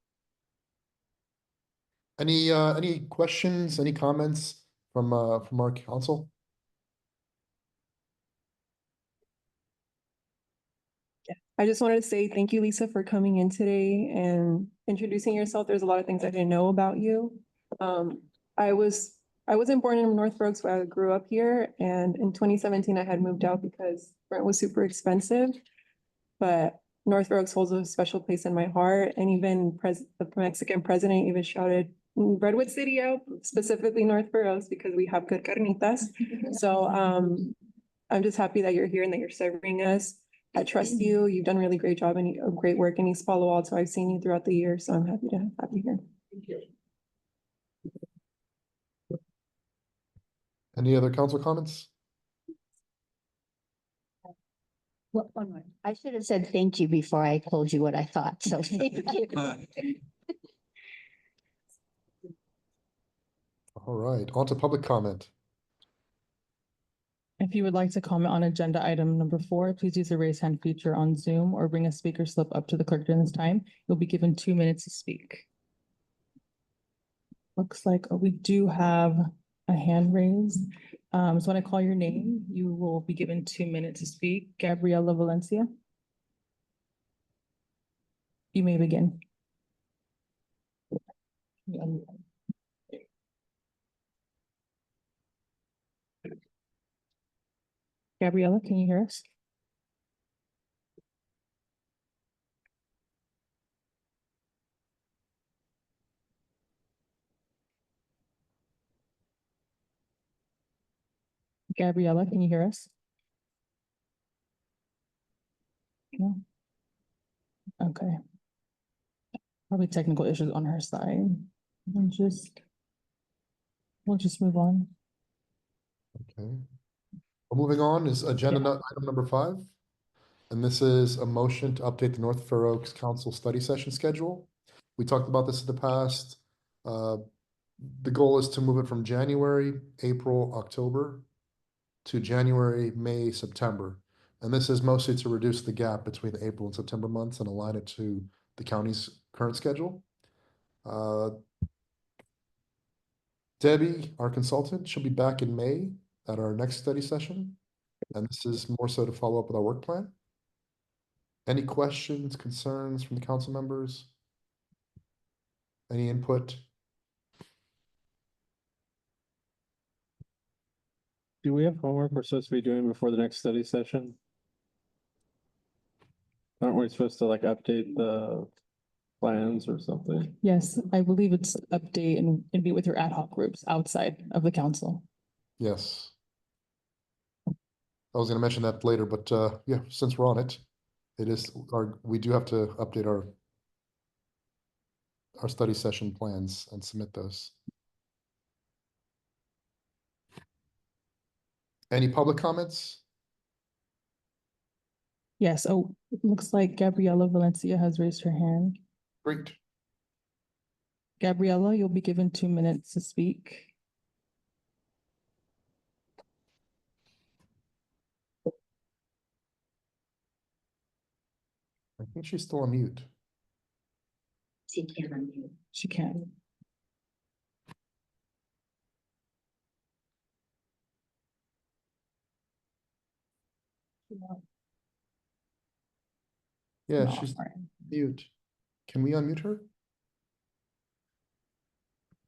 Any questions, any comments from our council? I just wanted to say thank you, Lisa, for coming in today and introducing yourself. There's a lot of things I didn't know about you. I wasn't born in North Fair Oaks, but I grew up here. And in 2017, I had moved out because rent was super expensive. But North Fair Oaks holds a special place in my heart. And even the Mexican president even shouted Redwood City out, specifically North Fair Oaks, because we have good carnitas. So I'm just happy that you're here and that you're serving us. I trust you. You've done a really great job and great work in East Palo Alto. I've seen you throughout the year, so I'm happy to have you here. Thank you. Any other council comments? Well, one more. I should have said thank you before I told you what I thought, so thank you. All right, on to public comment. If you would like to comment on agenda item number 4, please use the raise hand feature on Zoom or bring a speaker slip up to the clerk during this time. You'll be given 2 minutes to speak. Looks like we do have a hand raised. So when I call your name, you will be given 2 minutes to speak. Gabriela Valencia. You may begin. Gabriela, can you hear us? Gabriela, can you hear us? No? Okay. Probably technical issues on her side. We'll just move on. Okay. Well, moving on is agenda item number 5. And this is a motion to update the North Fair Oaks Council study session schedule. We talked about this in the past. The goal is to move it from January, April, October to January, May, September. And this is mostly to reduce the gap between the April and September months and align it to the county's current schedule. Debbie, our consultant, she'll be back in May at our next study session. And this is more so to follow up with our work plan. Any questions, concerns from the council members? Any input? Do we have homework we're supposed to be doing before the next study session? Aren't we supposed to like update the plans or something? Yes, I believe it's update and be with your ad hoc groups outside of the council. Yes. I was gonna mention that later, but yeah, since we're on it, we do have to update our study session plans and submit those. Any public comments? Yes, oh, it looks like Gabriela Valencia has raised her hand. Great. Gabriela, you'll be given 2 minutes to speak. I think she's still on mute. She can't unmute. She can. Yeah, No, she's alright. mute. Can we unmute her?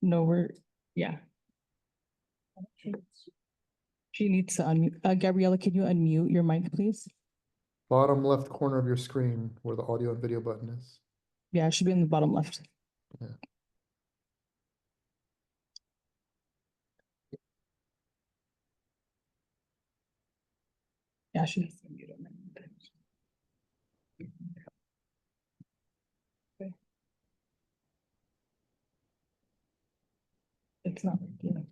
No, yeah. She needs to unmute. Gabriella, can you unmute your mic, please? Bottom left corner of your screen where the audio and video button is. Yeah, it should be in the bottom left. Yeah. Yeah, she needs to unmute her mic. Okay. It's not working.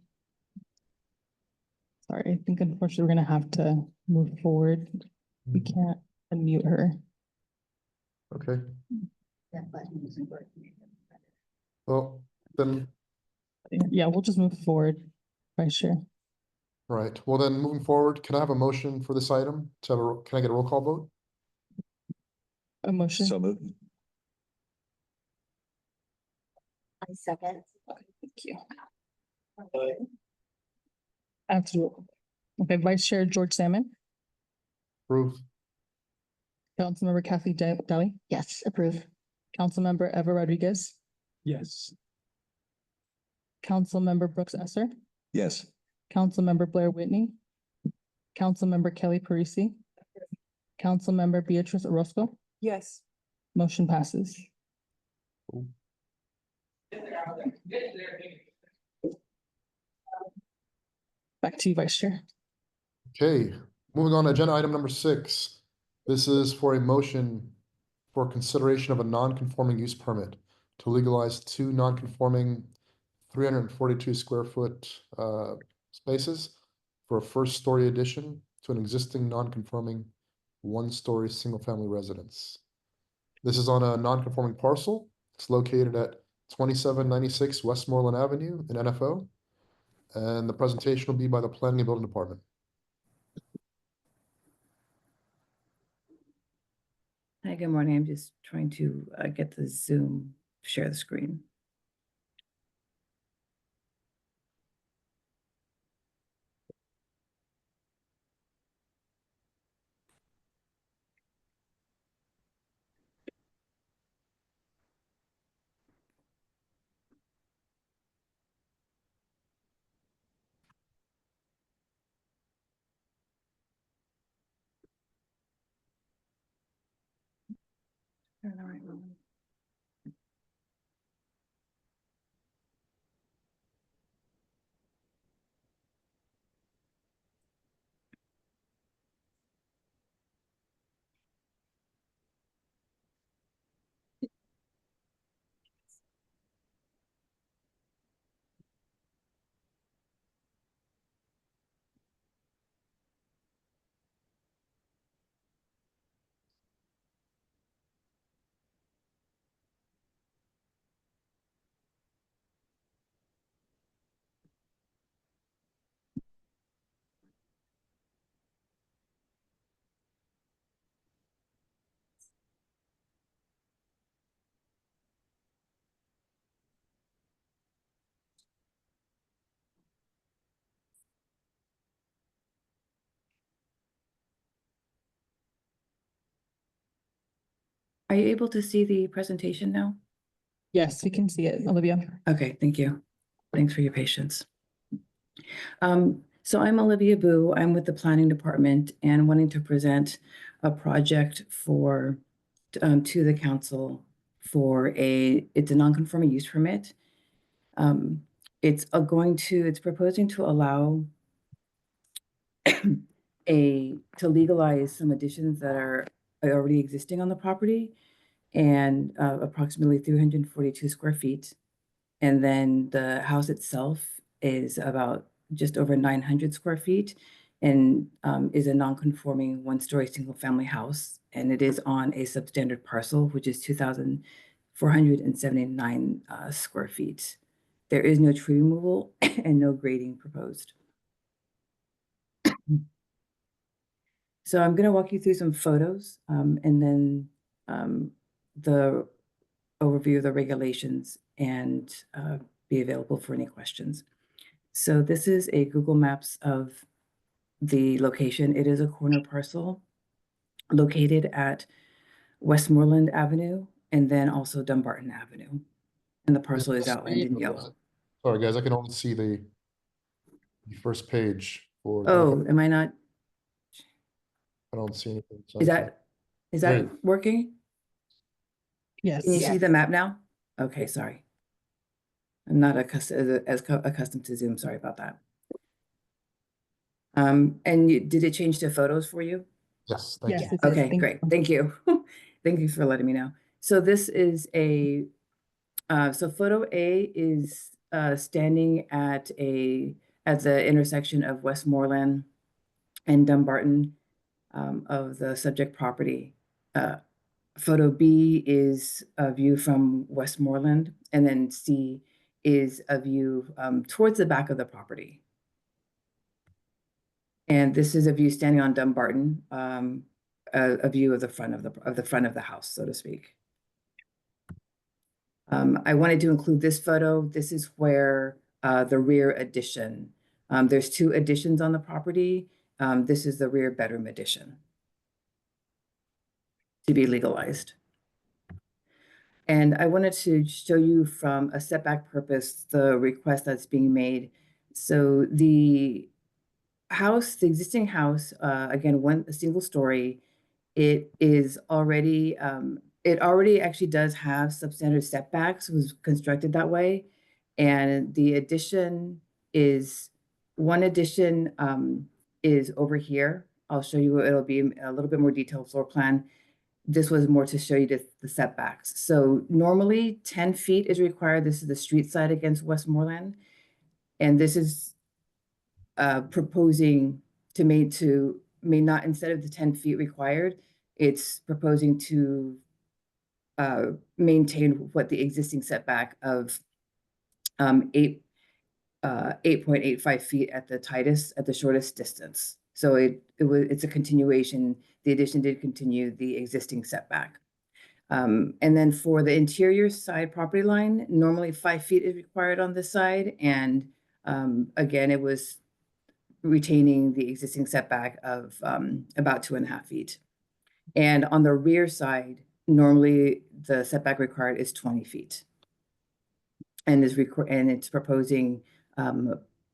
Sorry, I think unfortunately we're gonna have to move forward. We can't unmute her. Okay, That button isn't working. well, then, Yeah, we'll just move forward. Vice Chair. right, well then, moving forward, can I have a motion for this item? Can I get a roll call vote? A motion. So moved. I second. Thank you. I have to do it. Okay, Vice Chair George Salmon, Approve. Councilmember Kathy Deli, Yes, approve. Councilmember Eva Rodriguez, Yes. Councilmember Brooks Esser, Yes. Councilmember Blair Whitney, Councilmember Kelly Parisi, Councilmember Beatrice Orozco, Yes. motion passes. Back to you, Vice Chair. Okay, moving on to agenda item number 6. This is for a motion for consideration of a non-conforming use permit to legalize 2 non-conforming 342 square foot spaces for a first-story addition to an existing non-conforming 1-story single-family residence. This is on a non-conforming parcel. It's located at 2796 Westmoreland Avenue in NFO. And the presentation will be by the Planning and Building Department. Hi, good morning. I'm just trying to get the Zoom, share the screen. Turn the right one. Are you able to see the presentation now? Yes, we can see it, Olivia. Okay, thank you. Thanks for your patience. So I'm Olivia Boo. I'm with the Planning Department and wanting to present a project for to the council for it's a non-conforming use permit. It's proposing to allow to legalize some additions that are already existing on the property and approximately 342 square feet. And then the house itself is about just over 900 square feet and is a non-conforming 1-story single-family house. And it is on a substandard parcel, which is 2,479 square feet. There is no tree removal and no grading proposed. So I'm going to walk you through some photos and then the overview of the regulations and be available for any questions. So this is a Google Maps of the location. It is a corner parcel located at Westmoreland Avenue and then also Dumbarton Avenue. And the parcel is outlined in yellow. Sorry, guys, I can only see the first page for. Oh, am I not, I don't see anything. so is I can't- that, is There that you- working? Yes. Can you see the map now? Okay, sorry. I'm not accustomed to Zoom, sorry about that. And did it change to photos for you? Yes, thank you. Yes, it did. Okay, Thank great. you. Thank you. Thank you for letting me know. So this is so photo A is standing at the intersection of Westmoreland and Dumbarton of the subject property. Photo B is a view from Westmoreland, and then C is a view towards the back of the property. And this is a view standing on Dumbarton, a view of the front of the house, so to speak. I wanted to include this photo. This is where the rear addition. There's 2 additions on the property. This is the rear bedroom addition to be legalized. And I wanted to show you from a setback purpose, the request that's being made. So the existing house, again, a single story, it is already, it already actually does have substandard setbacks, was constructed that way. And the addition is, one addition is over here. I'll show you, it'll be a little bit more detailed floor plan. This was more to show you the setbacks. So normally 10 feet is required. This is the street side against Westmoreland. And this is proposing to may not, instead of the 10 feet required, it's proposing to maintain what the existing setback of 8.85 feet at the shortest distance. So it's a continuation. The addition did continue the existing setback. And then for the interior side property line, normally 5 feet is required on this side. And again, it was retaining the existing setback of about 2.5 feet. And on the rear side, normally the setback required is 20 feet. And it's proposing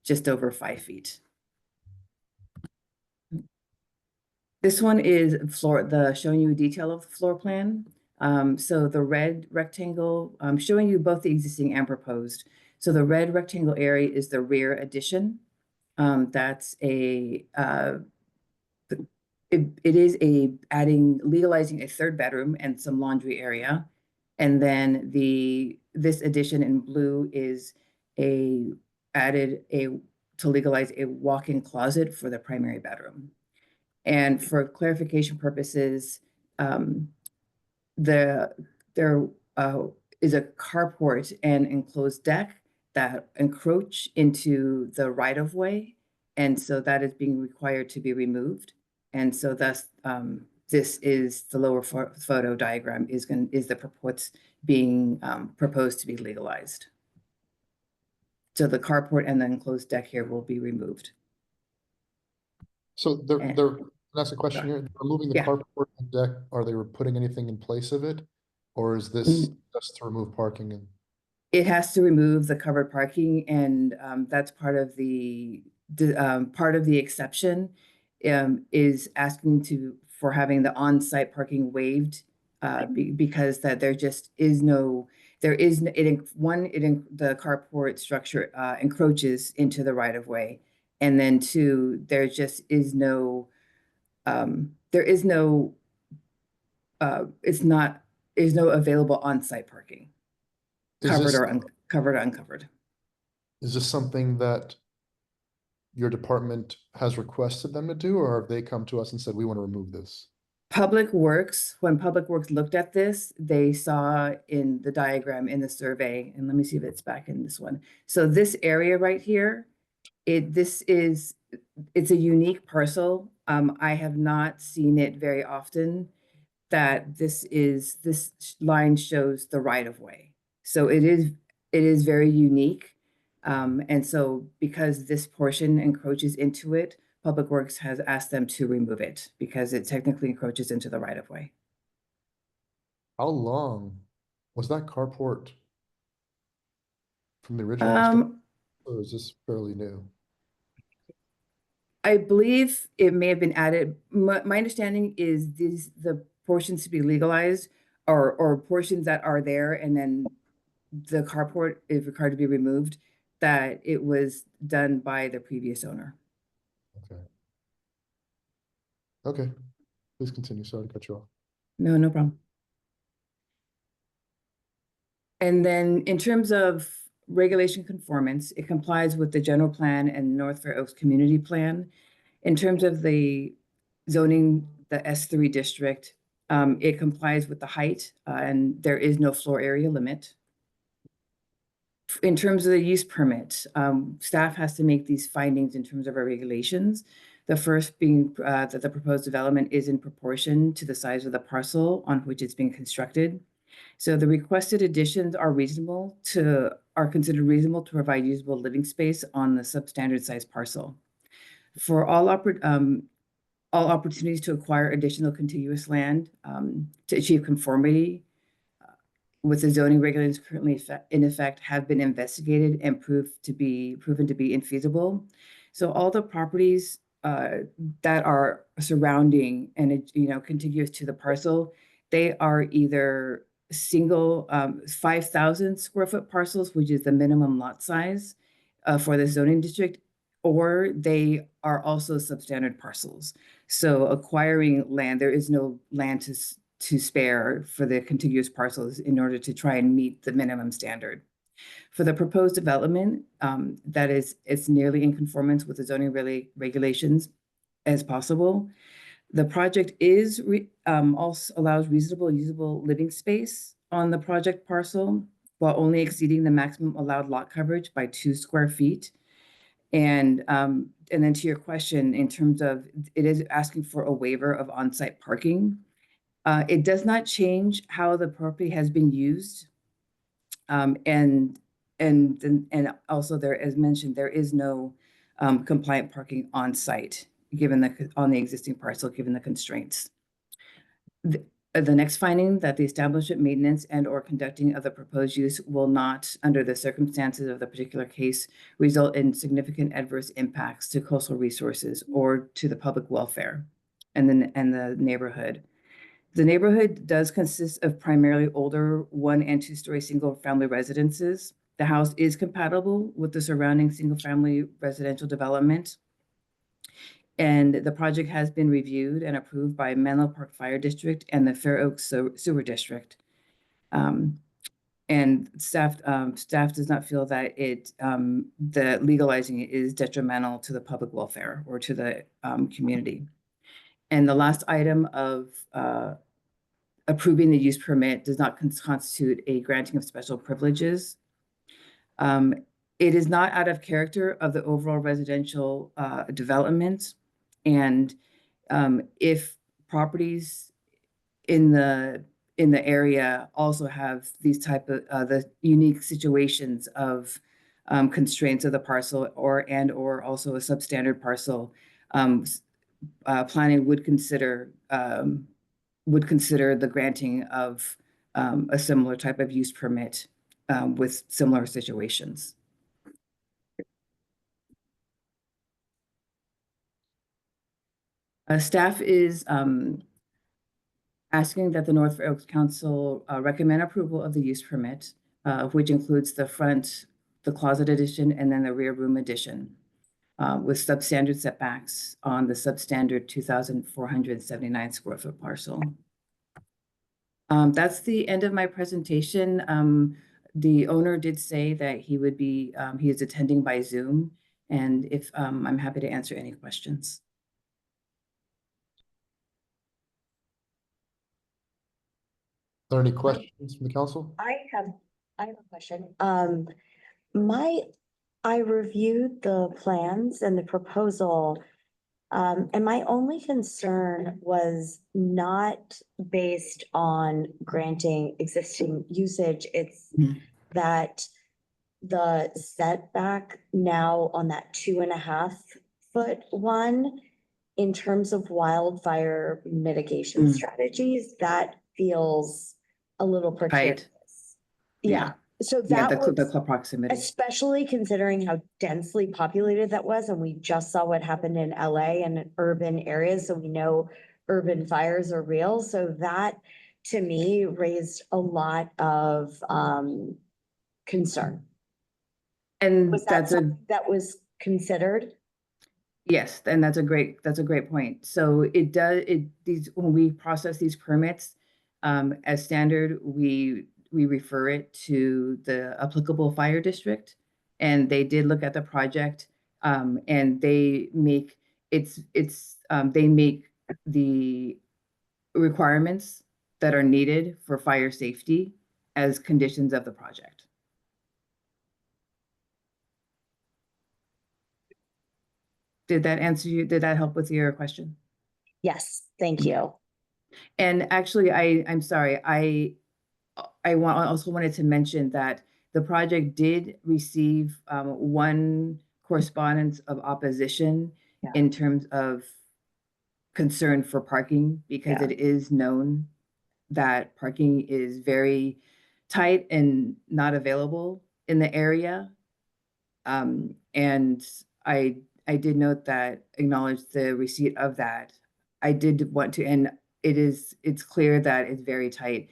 just over 5 feet. This one is showing you a detail of the floor plan. So the red rectangle, I'm showing you both the existing and proposed. So the red rectangle area is the rear addition. That's it is legalizing a 3rd bedroom and some laundry area. And then this addition in blue is to legalize a walk-in closet for the primary bedroom. And for clarification purposes, there is a carport and enclosed deck that encroach into the right-of-way. And so that is being required to be removed. And so thus, this is the lower photo diagram is what's being proposed to be legalized. So the carport and the enclosed deck here will be removed. So that's a question here. They're removing the Yeah. carport and deck. Are they putting anything in place of it? Or is this just to remove parking? And It has to remove the covered parking, and that's part of the exception is asking for having the on-site parking waived because that there just is no, the carport structure encroaches into the right-of-way. And then 2, there just is no, there's no available on-site parking, covered or uncovered. Is this something that your department has requested them to do, or have they come to us and said, we want to remove this? Public Works, when Public Works looked at this, they saw in the diagram in the survey, and let me see if it's back in this one. So this area right here, it's a unique parcel. I have not seen it very often that this line shows the right of way. So it is very unique. And so because this portion encroaches into it, Public Works has asked them to remove it because it technically encroaches into the right of way. How long was that carport from the original? Or is this fairly new? I believe it may have been added. My understanding is the portions to be legalized or portions that are there and then the carport is required to be removed, that it was done by the previous owner. Okay. Okay, please continue. Sorry to cut you off. No, no problem. And then in terms of regulation conformance, it complies with the general plan and North Fair Oaks Community Plan. In terms of the zoning, the S3 district, it complies with the height and there is no floor area limit. In terms of the use permit, staff has to make these findings in terms of our regulations. The first being that the proposed development is in proportion to the size of the parcel on which it's being constructed. So the requested additions are considered reasonable to provide usable living space on the substandard size parcel. For all opportunities to acquire additional contiguous land to achieve conformity with the zoning regulations currently in effect have been investigated and proven to be infeasible. So all the properties that are surrounding and contiguous to the parcel, they are either single 5,000 square foot parcels, which is the minimum lot size for the zoning district, or they are also substandard parcels. So acquiring land, there is no land to spare for the contiguous parcels in order to try and meet the minimum standard. For the proposed development, it's nearly in conformance with the zoning regulations as possible. The project also allows reasonable usable living space on the project parcel while only exceeding the maximum allowed lot coverage by 2 square feet. And then to your question, in terms of it is asking for a waiver of on-site parking. It does not change how the property has been used. And also there, as mentioned, there is no compliant parking on site on the existing parcel, given the constraints. The next finding that the establishment, maintenance, and or conducting of the proposed use will not, under the circumstances of the particular case, result in significant adverse impacts to coastal resources or to the public welfare and the neighborhood. The neighborhood does consist of primarily older 1- and 2-story single-family residences. The house is compatible with the surrounding single-family residential development. And the project has been reviewed and approved by Menlo Park Fire District and the Fair Oaks Sewer District. And staff does not feel that the legalizing it is detrimental to the public welfare or to the community. And the last item of approving the use permit does not constitute a granting of special privileges. It is not out of character of the overall residential development. And if properties in the area also have these type of the unique situations of constraints of the parcel or also a substandard parcel, planning would consider the granting of a similar type of use permit with similar situations. Staff is asking that the North Fair Oaks Council recommend approval of the use permit, which includes the front, the closet addition, and then the rear room addition with substandard setbacks on the substandard 2,479 square foot parcel. That's the end of my presentation. The owner did say that he is attending by Zoom, and if I'm happy to answer any questions. Are there any questions from the council? I have a question. I reviewed the plans and the proposal. And my only concern was not based on granting existing usage. It's that the setback now on that 2.5 foot one in terms of wildfire mitigation Mm. strategies, that feels a little precarious. Yeah, so Yeah, that the was, proximity. especially considering how densely populated that was, and we just saw what happened in LA and in urban areas, so we know urban fires are real, so that to me raised a lot of concern. And Was that that's a, something that was considered? yes, and that's a great point. So it does, when we process these permits, as standard, we refer it to the applicable fire district. And they did look at the project, and they make they make the requirements that are needed for fire safety as conditions of the project. Did that answer you? Did that help with your question? Yes, thank you. And actually, I'm sorry, I also wanted to mention that the project did receive one correspondence of opposition in terms of concern for parking, because it is known that parking is very tight and not available in the area. And I did note that, acknowledge the receipt of that. I did want to, and it's clear that it's very tight.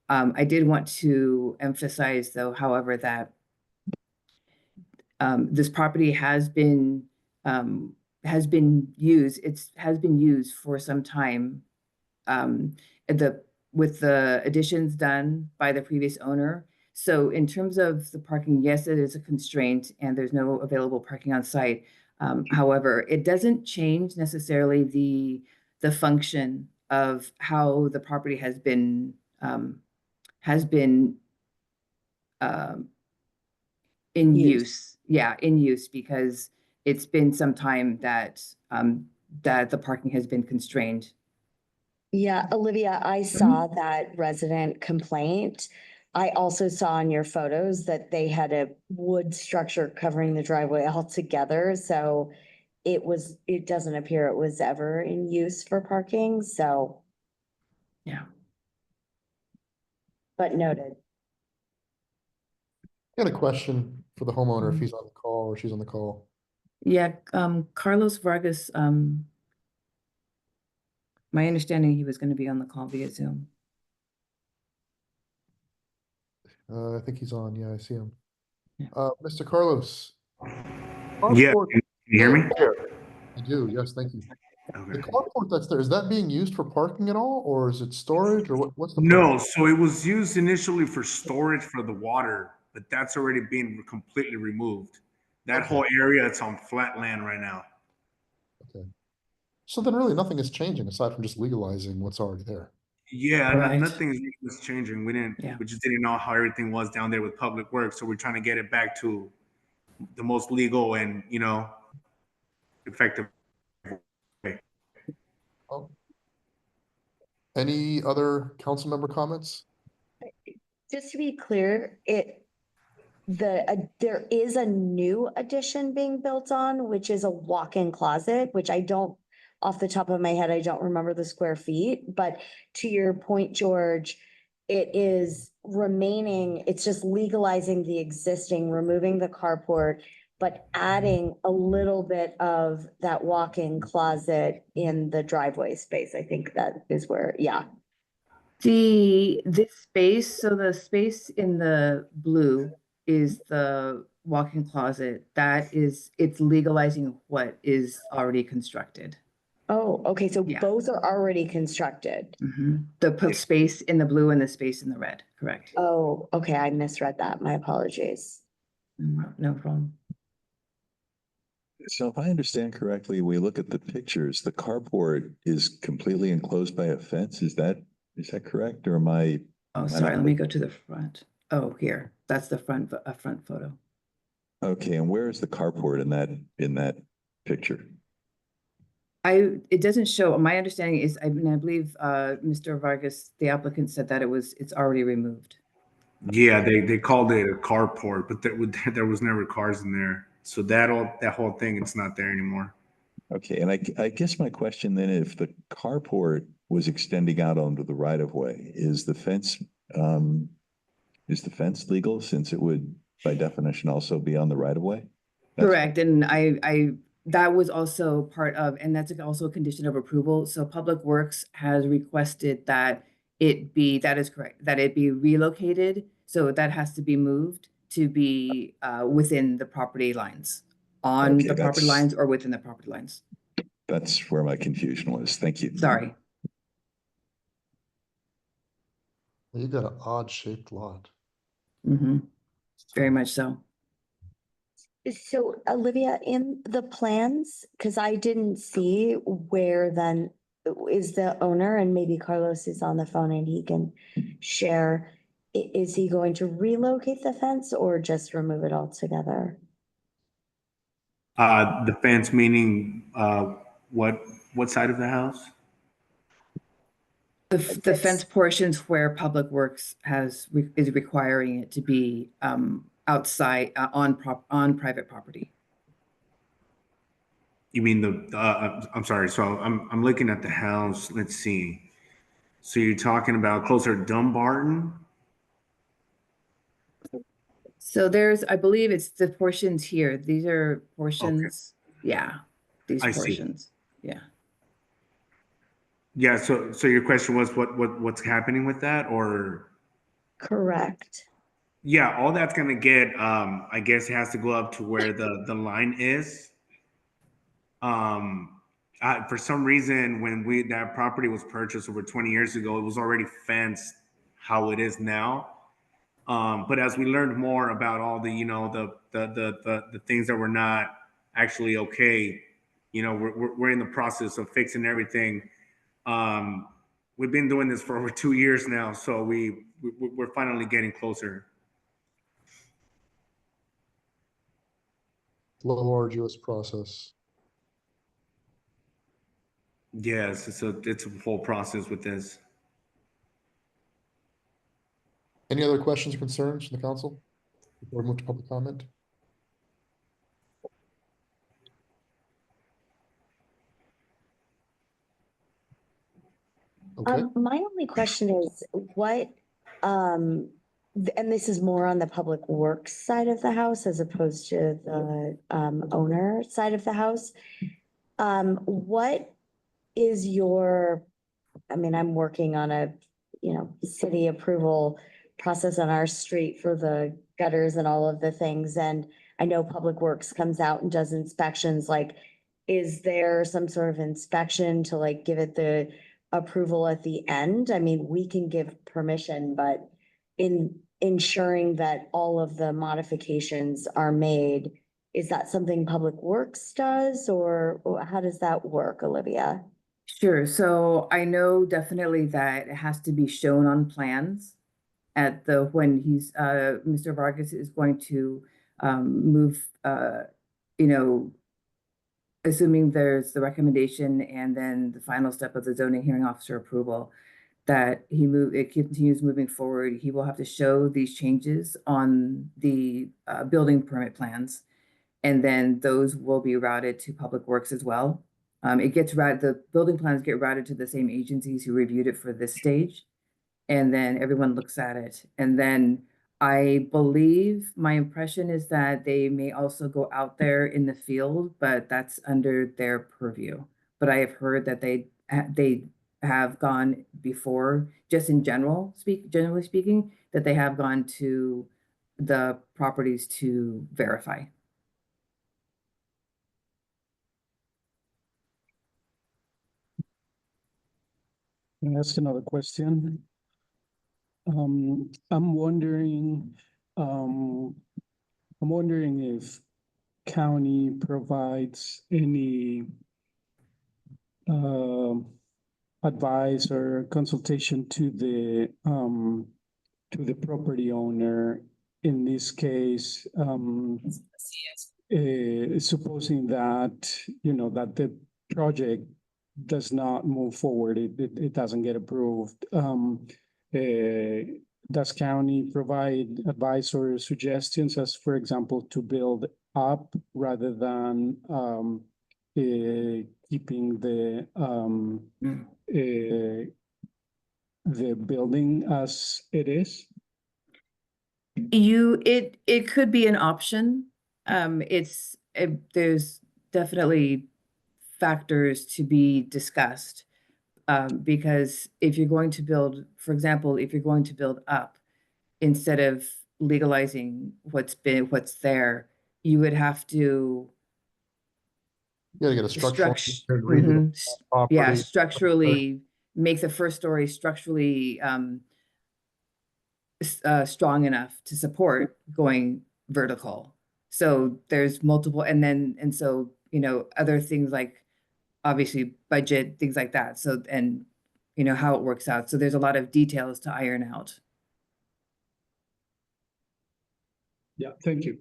I did want to emphasize though, however, that this property has been used. Has been used for some time. With the additions done by the previous owner. So in terms of the parking, yes, it is a constraint and there's no available parking on site. However, it doesn't change necessarily the function of how the property has been in use. Yeah, in use, because it's been some time that that the parking has been constrained. Yeah, Olivia, I saw that resident complaint. I also saw in your photos that they had a wood structure covering the driveway altogether, so it doesn't appear it was ever in use for parking, so. Yeah. But noted. I got a question for the homeowner if he's on the call or she's on the call. Yeah, Carlos Vargas, my understanding he was going to be on the call via Zoom. I think he's on. Yeah, I see him. Yeah. Mr. Carlos. Yeah, Carport- can you hear me? I do. Yes, thank you. Okay. The carport that's there, is that being used for parking at all, or is it storage, or what's the? No, purpose? so it was used initially for storage for the water, but that's already been completely removed. That whole area, it's on flat land right now. Okay. So then really nothing is changing aside from just legalizing what's already there. Yeah, Right. nothing was changing. We just didn't know how everything was down there with public works. So we're trying to get it back to the most legal and, effective way. Oh. Any other council member comments? Just to be clear, there is a new addition being built on, which is a walk-in closet, which I don't, off the top of my head, I don't remember the square feet, but to your point, George, it is remaining, it's just legalizing the existing, removing the carport, but adding a little bit of that walk-in closet in the driveway space. I think that is where, yeah. This space, so the space in the blue is the walk-in closet. It's legalizing what is already constructed. Oh, okay, so Yeah. both are already constructed. The space in the blue and the space in the red, correct? Oh, okay, I misread that. My apologies. No problem. So if I understand correctly, we look at the pictures, the carport is completely enclosed by a fence. Is that correct? Or am I? Oh, sorry, let me go to the front. Oh, here, that's the front photo. Okay, and where is the carport in that picture? It doesn't show, my understanding is, I believe, Mr. Vargas, the applicant said that it's already removed. Yeah, they called it a carport, but there was never cars in there. So that whole thing, it's not there anymore. Okay, and I guess my question then, if the carport was extending out onto the right of way, is the fence legal since it would by definition also be on the right of way? Correct, and that was also part of, and that's also a condition of approval. So Public Works has requested that that is correct, that it be relocated. So that has to be moved to be within the property lines, on Okay, the property that's- lines or within the property lines. That's where my confusion was. Thank you. Sorry. You got an odd shaped lot. Mm-hmm. Very much so. So Olivia, in the plans, because I didn't see where then is the owner, and maybe Carlos is on the phone and he can share. Is he going to relocate the fence or just remove it altogether? The fence meaning, what side of the house? The fence portions where Public Works is requiring it to be outside on private property. You mean I'm sorry, so I'm looking at the house, let's see. So you're talking about closer to Dumbarton? So I believe it's the portions here. These are portions, yeah, these I see. portions, yeah. Yeah, so your question was what's happening with that, or? Correct. Yeah, all that's gonna get, I guess it has to go up to where the line is. For some reason, when that property was purchased over 20 years ago, it was already fenced how it is now. But as we learned more about all the, the things that were not actually okay, we're in the process of fixing everything. We've been doing this for over 2 years now, so we're finally getting closer. Low arduous process. Yes, it's a whole process with this. Any other questions or concerns from the council before we move to public comment? Okay. My only question is what, and this is more on the Public Works side of the house as opposed to the owner side of the house. What is your, I mean, I'm working on a, city approval process on our street for the gutters and all of the things. And I know Public Works comes out and does inspections. Like, is there some sort of inspection to like give it the approval at the end? I mean, we can give permission, but in ensuring that all of the modifications are made, is that something Public Works does, or how does that work, Olivia? Sure, so I know definitely that it has to be shown on plans when Mr. Vargas is going to move, assuming there's the recommendation and then the final step of the zoning hearing officer approval, that it continues moving forward. He will have to show these changes on the building permit plans, and then those will be routed to Public Works as well. The building plans get routed to the same agencies who reviewed it for this stage, and then everyone looks at it. And then I believe, my impression is that they may also go out there in the field, but that's under their purview. But I have heard that they have gone before, just in generally speaking, that they have gone to the properties to verify. Can I ask another question? I'm wondering if county provides any advice or consultation to the property owner in this case, supposing that, that the project does not move forward, it doesn't get approved. Does county provide advice or suggestions as, for example, to build up rather than, keeping Mm. the building as it is? It could be an option. There's definitely factors to be discussed. Because if you're going to build, for example, if you're going to build up, instead of legalizing what's there, you would have to You gotta get a structural. yeah, structurally make the first story structurally strong enough to support going vertical. So there's multiple, and so, other things like obviously budget, things like that. So, and how it works out. So there's a lot of details to iron out. Yeah, thank you.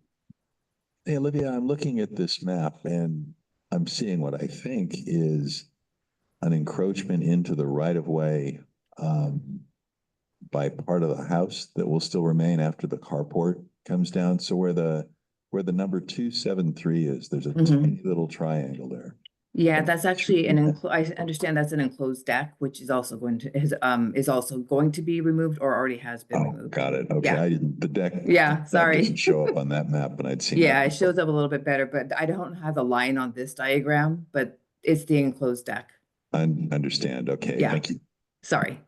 Hey, Olivia, I'm looking at this map and I'm seeing what I think is an encroachment into the right of way by part of the house that will still remain after the carport comes down. So where the number 273 is, there's a tiny little triangle there. Yeah, that's actually I understand that's an enclosed deck, which is also going to be removed or already has been removed. Got it. Okay, Yeah. the deck. Yeah, that sorry. doesn't show up on that map, but I'd seen. Yeah, that it shows up a little bit better, but I don't have the line on this diagram, but it's the enclosed deck. I understand. Okay, Yeah. thank you. Sorry.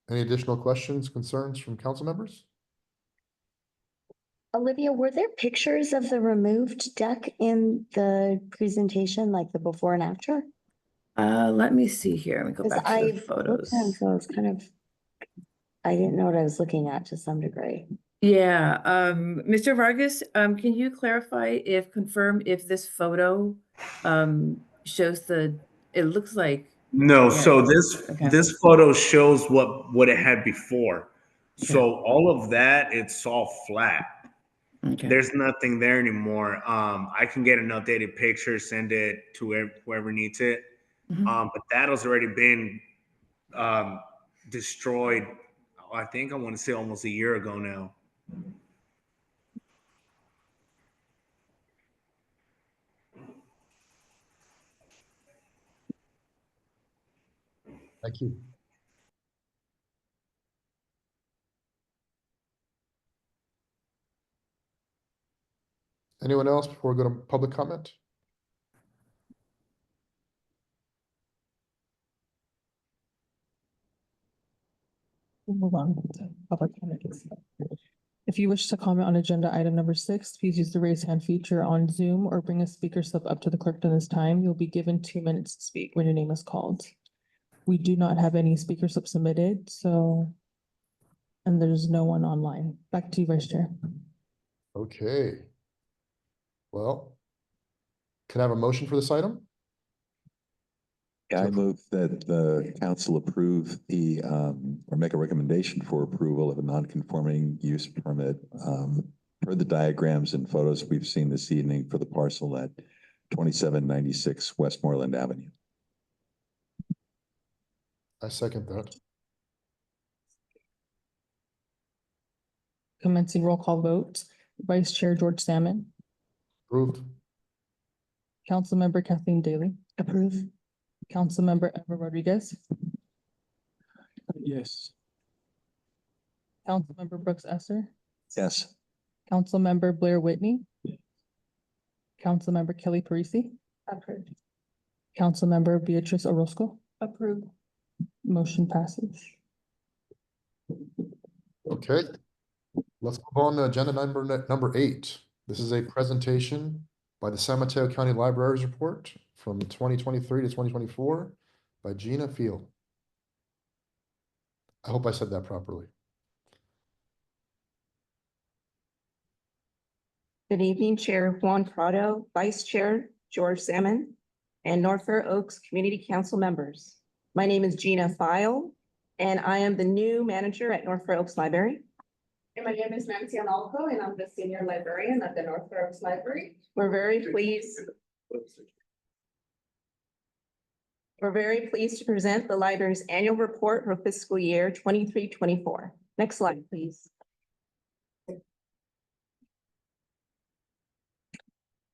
Any additional questions, concerns from council members? Olivia, were there pictures of the removed deck in the presentation, like the before and after? Let me see here. Let me go Because back to the I photos. so it's kind of, I didn't know what I was looking at to some degree. Yeah, Mr. Vargas, can you confirm if this photo shows it looks like. No, Yeah. so Okay. this photo shows what it had before. So all of that, it's all flat. Okay. There's nothing there anymore. I can get an updated picture, send it to whoever needs it. Mhm. But that has already been destroyed. I think I want to say almost a year ago now. Thank you. Anyone else before we go to public comment? We'll move on to public comments. If you wish to comment on agenda item number 6, please use the raise hand feature on Zoom or bring a speaker slip up to the clerk during this time. You'll be given 2 minutes to speak when your name is called. We do not have any speaker slips submitted, and there's no one online. Back to you, Vice Chair. Okay. Well, can I have a motion for this item? I move that the council approve or make a recommendation for approval of a non-conforming use permit per the diagrams and photos we've seen this evening for the parcel at 2796 Westmoreland Avenue. I second that. Commencing roll call vote. Vice Chair George Salmon. Approved. Councilmember Kathleen Daly. Approve. Councilmember Eva Rodriguez. Yes. Councilmember Brooks Esser. Yes. Councilmember Blair Whitney. Councilmember Kelly Parisi. Approved. Councilmember Beatrice Orozco. Approved. Motion passes. Okay. Let's move on to agenda number 8. This is a presentation by the San Mateo County Libraries Report from 2023 to 2024 by Gina Field. I hope I said that properly. Good evening, Chair Juan Prado, Vice Chair George Salmon, and North Fair Oaks Community Council members. My name is Gina File, and I am the new manager at North Fair Oaks Library. And my name is Nancy Analco, and I'm the senior librarian at the North Fair Oaks Library. We're very pleased to present the library's annual report for fiscal year 23-24. Next slide, please.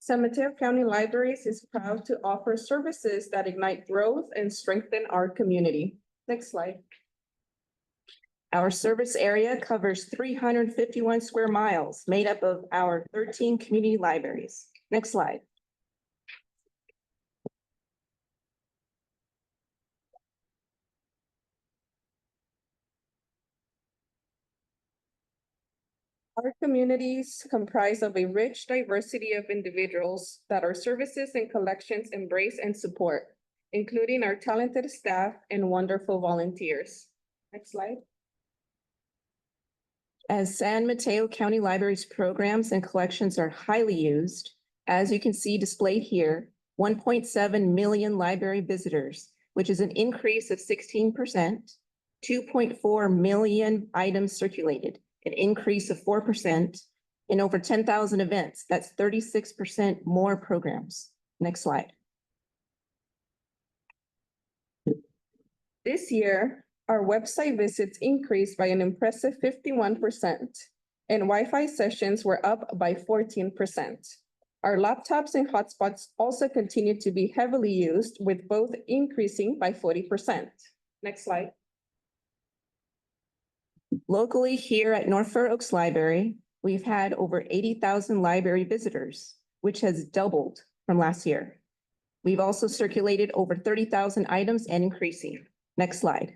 San Mateo County Libraries is proud to offer services that ignite growth and strengthen our community. Next slide. Our service area covers 351 square miles, made up of our 13 community libraries. Next slide. Our communities comprise of a rich diversity of individuals that our services and collections embrace and support, including our talented staff and wonderful volunteers. Next slide. As San Mateo County Library's programs and collections are highly used, as you can see displayed here, 1.7 million library visitors, which is an increase of 16%, 2.4 million items circulated, an increase of 4%, and over 10,000 events. That's 36% more programs. Next slide. This year, our website visits increased by an impressive 51%, and Wi-Fi sessions were up by 14%. Our laptops and hotspots also continue to be heavily used, with both increasing by 40%. Next slide. Locally here at North Fair Oaks Library, we've had over 80,000 library visitors, which has doubled from last year. We've also circulated over 30,000 items and increasing. Next slide.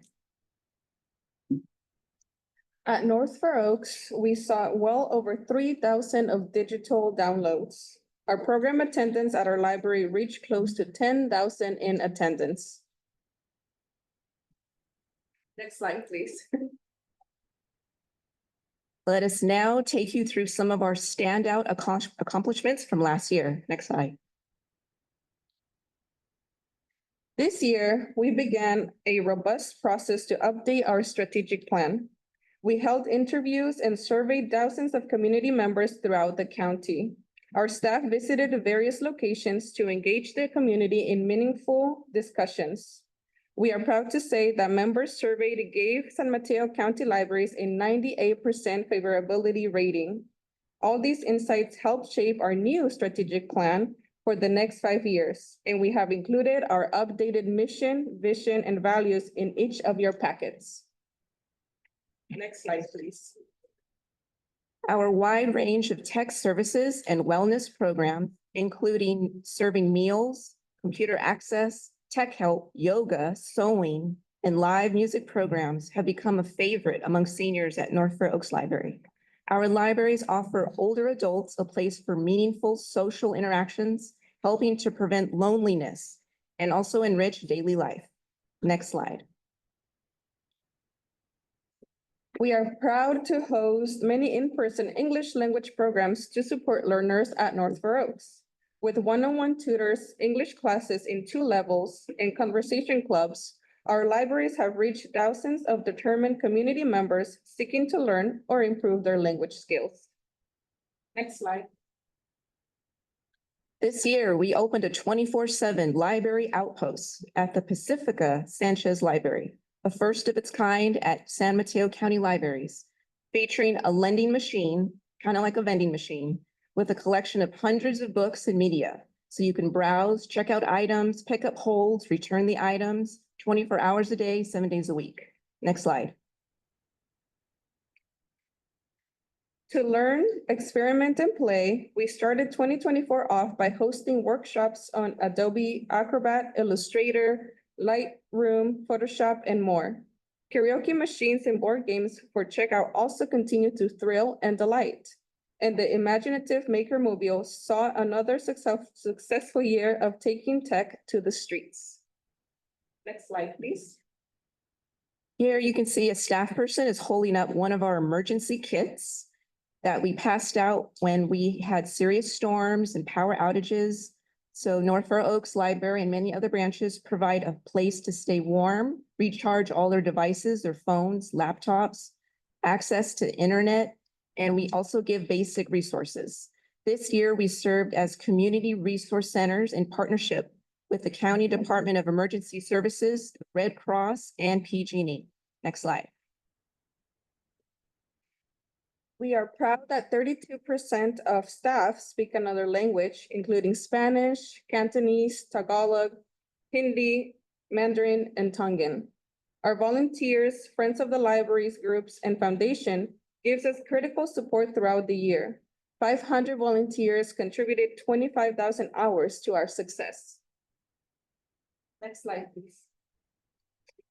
At North Fair Oaks, we saw well over 3,000 of digital downloads. Our program attendance at our library reached close to 10,000 in attendance. Next slide, please. Let us now take you through some of our standout accomplishments from last year. Next slide. This year, we began a robust process to update our strategic plan. We held interviews and surveyed thousands of community members throughout the county. Our staff visited various locations to engage the community in meaningful discussions. We are proud to say that members surveyed gave San Mateo County Libraries a 98% favorability rating. All these insights helped shape our new strategic plan for the next 5 years, and we have included our updated mission, vision, and values in each of your packets. Next slide, please. Our wide range of tech services and wellness programs, including serving meals, computer access, tech help, yoga, sewing, and live music programs have become a favorite among seniors at North Fair Oaks Library. Our libraries offer older adults a place for meaningful social interactions, helping to prevent loneliness and also enrich daily life. Next slide. We are proud to host many in-person English language programs to support learners at North Fair Oaks. With one-on-one tutors, English classes in 2 levels, and conversation clubs, our libraries have reached thousands of determined community members seeking to learn or improve their language skills. Next slide. This year, we opened a 24/7 library outpost at the Pacifica Sanchez Library, a first of its kind at San Mateo County Libraries, featuring a lending machine, kind of like a vending machine, with a collection of hundreds of books and media. So you can browse, check out items, pick up holds, return the items, 24 hours a day, 7 days a week. Next slide. To learn, experiment, and play, we started 2024 off by hosting workshops on Adobe Acrobat, Illustrator, Lightroom, Photoshop, and more. Karaoke machines and board games for checkout also continue to thrill and delight. And the imaginative Maker Mobile saw another successful year of taking tech to the streets. Next slide, please. Here you can see a staff person is holding up one of our emergency kits that we passed out when we had serious storms and power outages. So North Fair Oaks Library and many other branches provide a place to stay warm, recharge all their devices, their phones, laptops, access to internet, and we also give basic resources. This year, we served as community resource centers in partnership with the County Department of Emergency Services, Red Cross, and PG&E. Next slide. We are proud that 32% of staff speak another language, including Spanish, Cantonese, Tagalog, Hindi, Mandarin, and Tongan. Our volunteers, friends of the libraries, groups, and foundation gives us critical support throughout the year. 500 volunteers contributed 25,000 hours to our success. Next slide, please.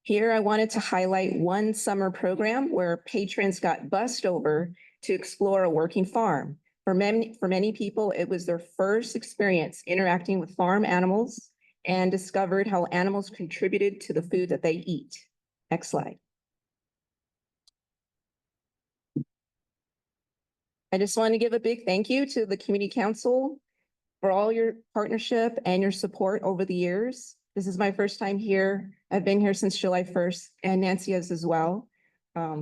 Here, I wanted to highlight one summer program where patrons got bussed over to explore a working farm. For many people, it was their first experience interacting with farm animals and discovered how animals contributed to the food that they eat. Next slide. I just want to give a big thank you to the Community Council for all your partnership and your support over the years. This is my first time here. I've been here since July 1st, and Nancy is as well.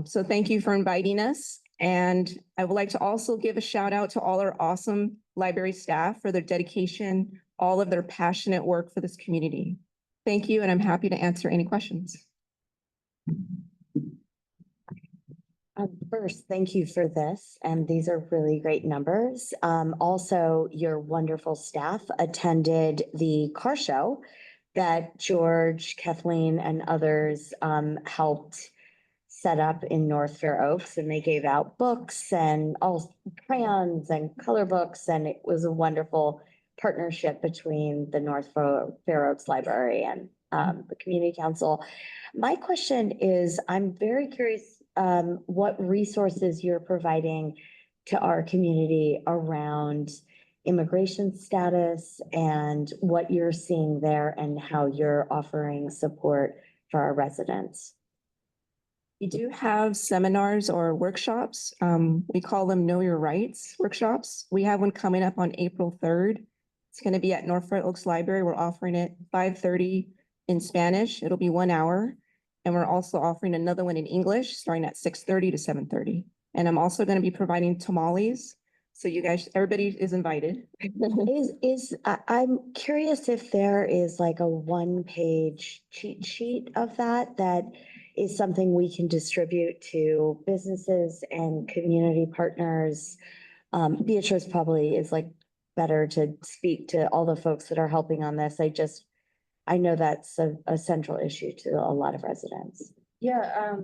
So thank you for inviting us. And I would like to also give a shout out to all our awesome library staff for their dedication, all of their passionate work for this community. Thank you, and I'm happy to answer any questions. First, thank you for this, and these are really great numbers. Also, your wonderful staff attended the car show that George, Kathleen, and others helped set up in North Fair Oaks, and they gave out books and all crayons and color books, and it was a wonderful partnership between the North Fair Oaks Library and the Community Council. My question is, I'm very curious what resources you're providing to our community around immigration status and what you're seeing there and how you're offering support for our residents. We do have seminars or workshops. We call them Know Your Rights workshops. We have one coming up on April 3rd. It's going to be at North Fair Oaks Library. We're offering it 5:30 in Spanish. It'll be 1 hour. And we're also offering another one in English starting at 6:30 to 7:30. And I'm also going to be providing tamales. So you guys, everybody is invited. I'm curious if there is like a one-page cheat sheet of that is something we can distribute to businesses and community partners. Beatrice probably is like better to speak to all the folks that are helping on this. I know that's a central issue to a lot of residents. Yeah,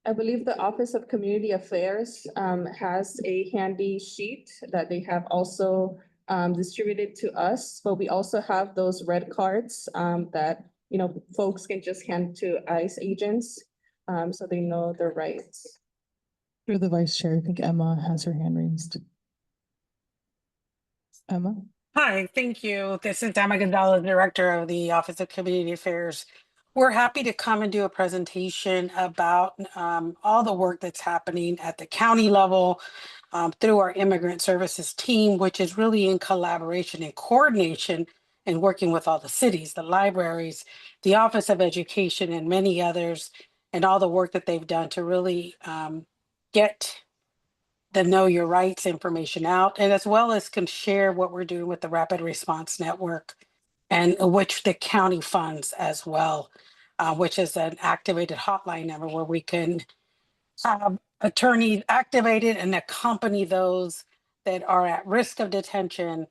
I believe the Office of Community Affairs has a handy sheet that they have also distributed to us, but we also have those red cards that, you know, folks can just hand to ICE agents so they know their rights. Through the vice chair, I think Emma has her hand raised. Emma? Hi, thank you. This is Emma Gonzalez, Director of the Office of Community Affairs. We're happy to come and do a presentation about all the work that's happening at the county level through our immigrant services team, which is really in collaboration and coordination and working with all the cities, the libraries, the Office of Education, and many others, and all the work that they've done to really get the Know Your Rights information out, and as well as can share what we're doing with the Rapid Response Network, and which the county funds as well, which is an activated hotline number where we can have attorneys activated and accompany those that are at risk of detention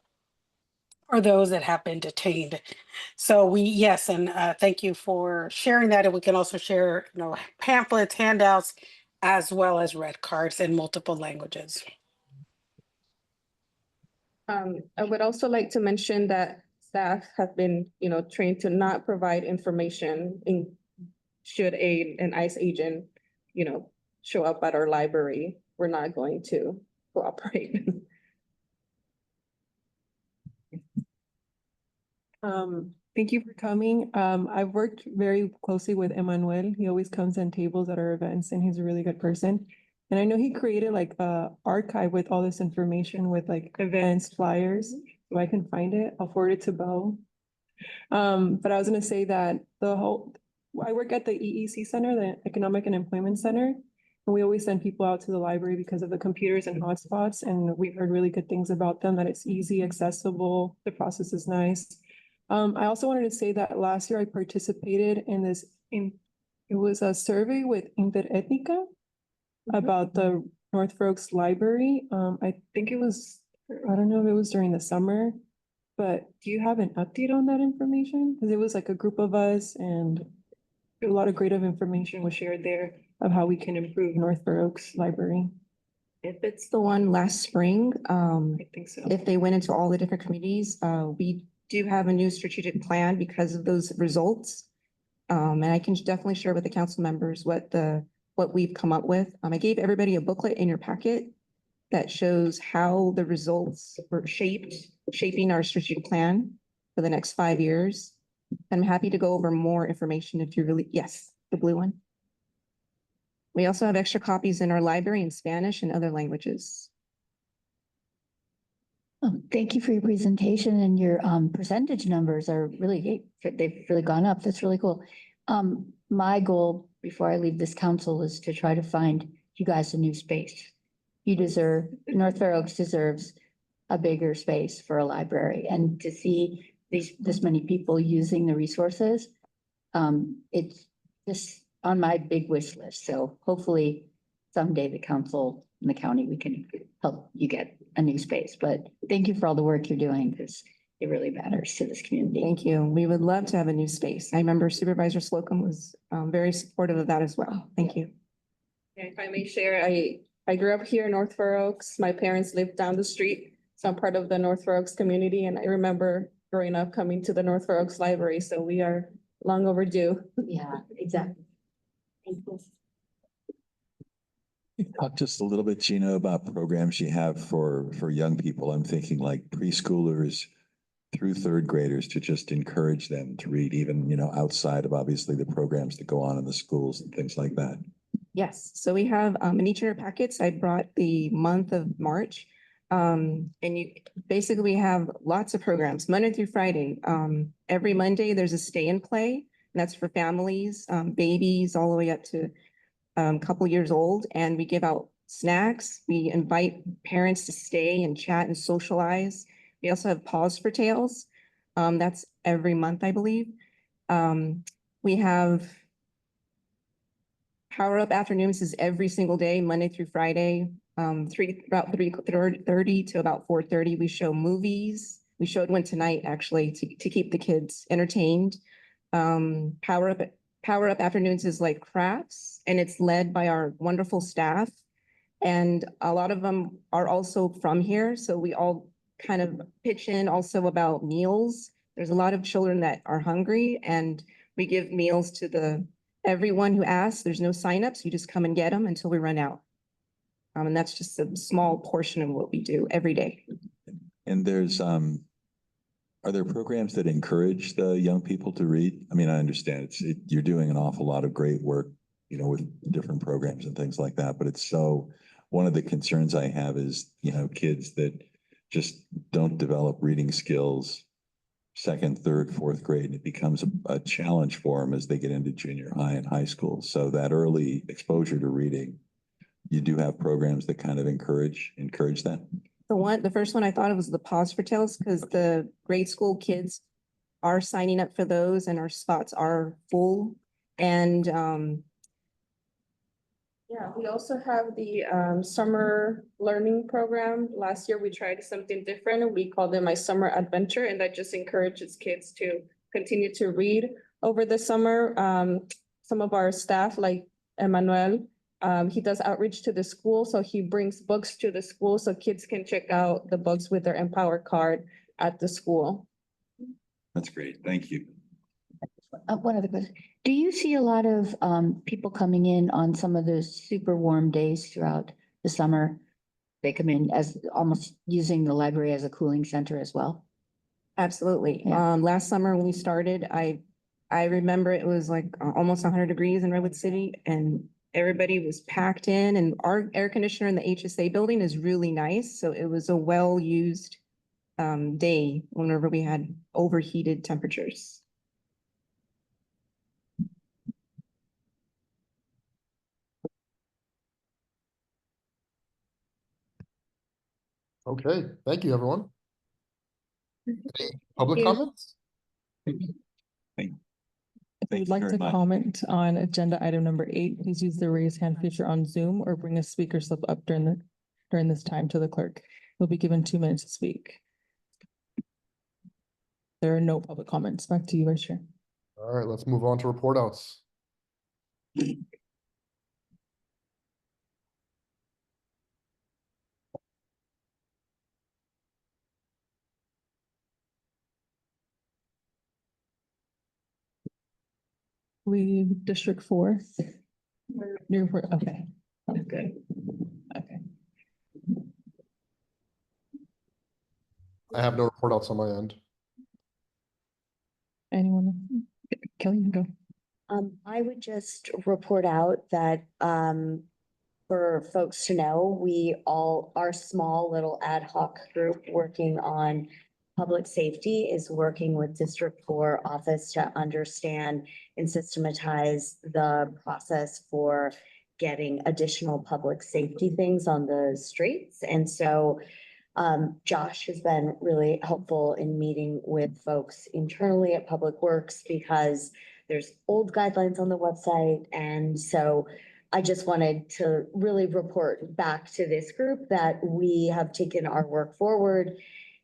or those that have been detained. So yes, and thank you for sharing that. And we can also share, you know, pamphlets, handouts, as well as red cards in multiple languages. I would also like to mention that staff have been, you know, trained to not provide information in should an ICE agent, you know, show up at our library. We're not going to cooperate. Thank you for coming. I've worked very closely with Emmanuel. He always comes and tables at our events and he's a really good person. And I know he created like a archive with all this information with like events, flyers, so I can find it. I'll forward it to Bo. But I was gonna say that I work at the EEC Center, the Economic and Employment Center. And we always send people out to the library because of the computers and hotspots. And we've heard really good things about them, that it's easy, accessible, the process is nice. I also wanted to say that last year I participated in this, it was a survey with Interetnica about the North Fair Oaks Library. I think it was, I don't know if it was during the summer, but do you have an update on that information? Because it was like a group of us and a lot of great information was shared there of how we can improve North Fair Oaks Library. If it's the one last spring, I think so. if they went into all the different communities, we do have a new strategic plan because of those results. And I can definitely share with the council members what we've come up with. I gave everybody a booklet in your packet that shows how the results were shaping our strategic plan for the next 5 years. I'm happy to go over more information if you really, yes, the blue one. We also have extra copies in our library in Spanish and other languages. Thank you for your presentation, and your percentage numbers are really, they've really gone up. That's really cool. My goal before I leave this council is to try to find you guys a new space. North Fair Oaks deserves a bigger space for a library, and to see this many people using the resources. It's just on my big wish list. So hopefully someday the council and the county, we can help you get a new space. But thank you for all the work you're doing, because it really matters to this community. Thank you. We would love to have a new space. I remember Supervisor Slocum was very supportive of that as well. Thank you. If I may share, I grew up here in North Fair Oaks. My parents lived down the street. So I'm part of the North Fair Oaks community, and I remember growing up coming to the North Fair Oaks Library. So we are long overdue. Yeah, exactly. Talk just a little bit, Gina, about programs you have for young people. I'm thinking like preschoolers through third graders, to just encourage them to read, even, you know, outside of obviously the programs that go on in the schools and things like that. Yes, so we have in each of your packets, I brought the month of March. And you basically, we have lots of programs, Monday through Friday. Every Monday, there's a stay and play. And that's for families, babies, all the way up to a couple years old. And we give out snacks. We invite parents to stay and chat and socialize. We also have Pause for Tales. That's every month, I believe. We have Power Up Afternoons is every single day, Monday through Friday, about 3:30 to about 4:30. We show movies. We showed one tonight, actually, to keep the kids entertained. Power Up Afternoons is like crafts, and it's led by our wonderful staff. And a lot of them are also from here, so we all kind of pitch in also about meals. There's a lot of children that are hungry, and we give meals to everyone who asks. There's no signups. You just come and get them until we run out. And that's just a small portion of what we do every day. And there's, are there programs that encourage the young people to read? I mean, I understand you're doing an awful lot of great work, you know, with different programs and things like that, but one of the concerns I have is, you know, kids that just don't develop reading skills second, third, fourth grade, and it becomes a challenge for them as they get into junior high and high school. So that early exposure to reading, you do have programs that kind of encourage that? The first one I thought of was the Pause for Tales, because the grade school kids are signing up for those and our spots are full. And Yeah, we also have the summer learning program. Last year, we tried something different. We called it My Summer Adventure, and that just encourages kids to continue to read over the summer. Some of our staff, like Emmanuel, he does outreach to the school, so he brings books to the school so kids can check out the books with their Empower card at the school. That's great. Thank you. One other question. Do you see a lot of people coming in on some of those super warm days throughout the summer? They come in as almost using the library as a cooling center as well? Absolutely. Yeah. Last summer when we started, I remember it was like almost 100 degrees in Redwood City, and everybody was packed in, and our air conditioner in the HSA building is really nice. So it was a well-used day whenever we had overheated temperatures. Okay, thank you, everyone. Any public Thank you. comments? If you'd like to comment on agenda item number 8, please use the raise hand feature on Zoom or bring a speaker slip up during this time to the clerk. You'll be given 2 minutes to speak. There are no public comments. Back to you, Vice Chair. All right, let's move on to report outs. Leave District 4. New report, okay, sounds good. Okay. I have no report outs on my end. Anyone? Kelly, you can go. I would just report out that, for folks to know, our small little ad hoc group working on public safety is working with District 4 office to understand and systematize the process for getting additional public safety things on the streets. And so Josh has been really helpful in meeting with folks internally at Public Works because there's old guidelines on the website. And so I just wanted to really report back to this group that we have taken our work forward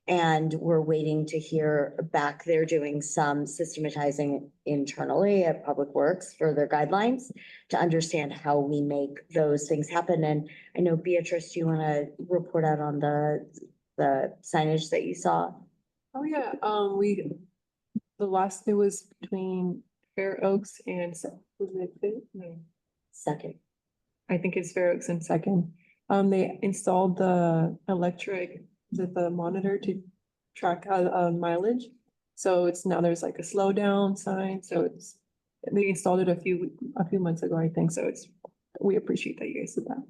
and we're waiting to hear back. They're doing some systematizing internally at Public Works for their guidelines to understand how we make those things happen. And I know Beatrice, do you want to report out on the signage that you saw? Oh, yeah, it was between Fair Oaks and, was it Fifth? No, Second. I think it's Fair Oaks and Second. They installed the electric, the monitor to track mileage. So now there's like a slow down sign. So they installed it a few months ago, I think. So we appreciate that you guys did that.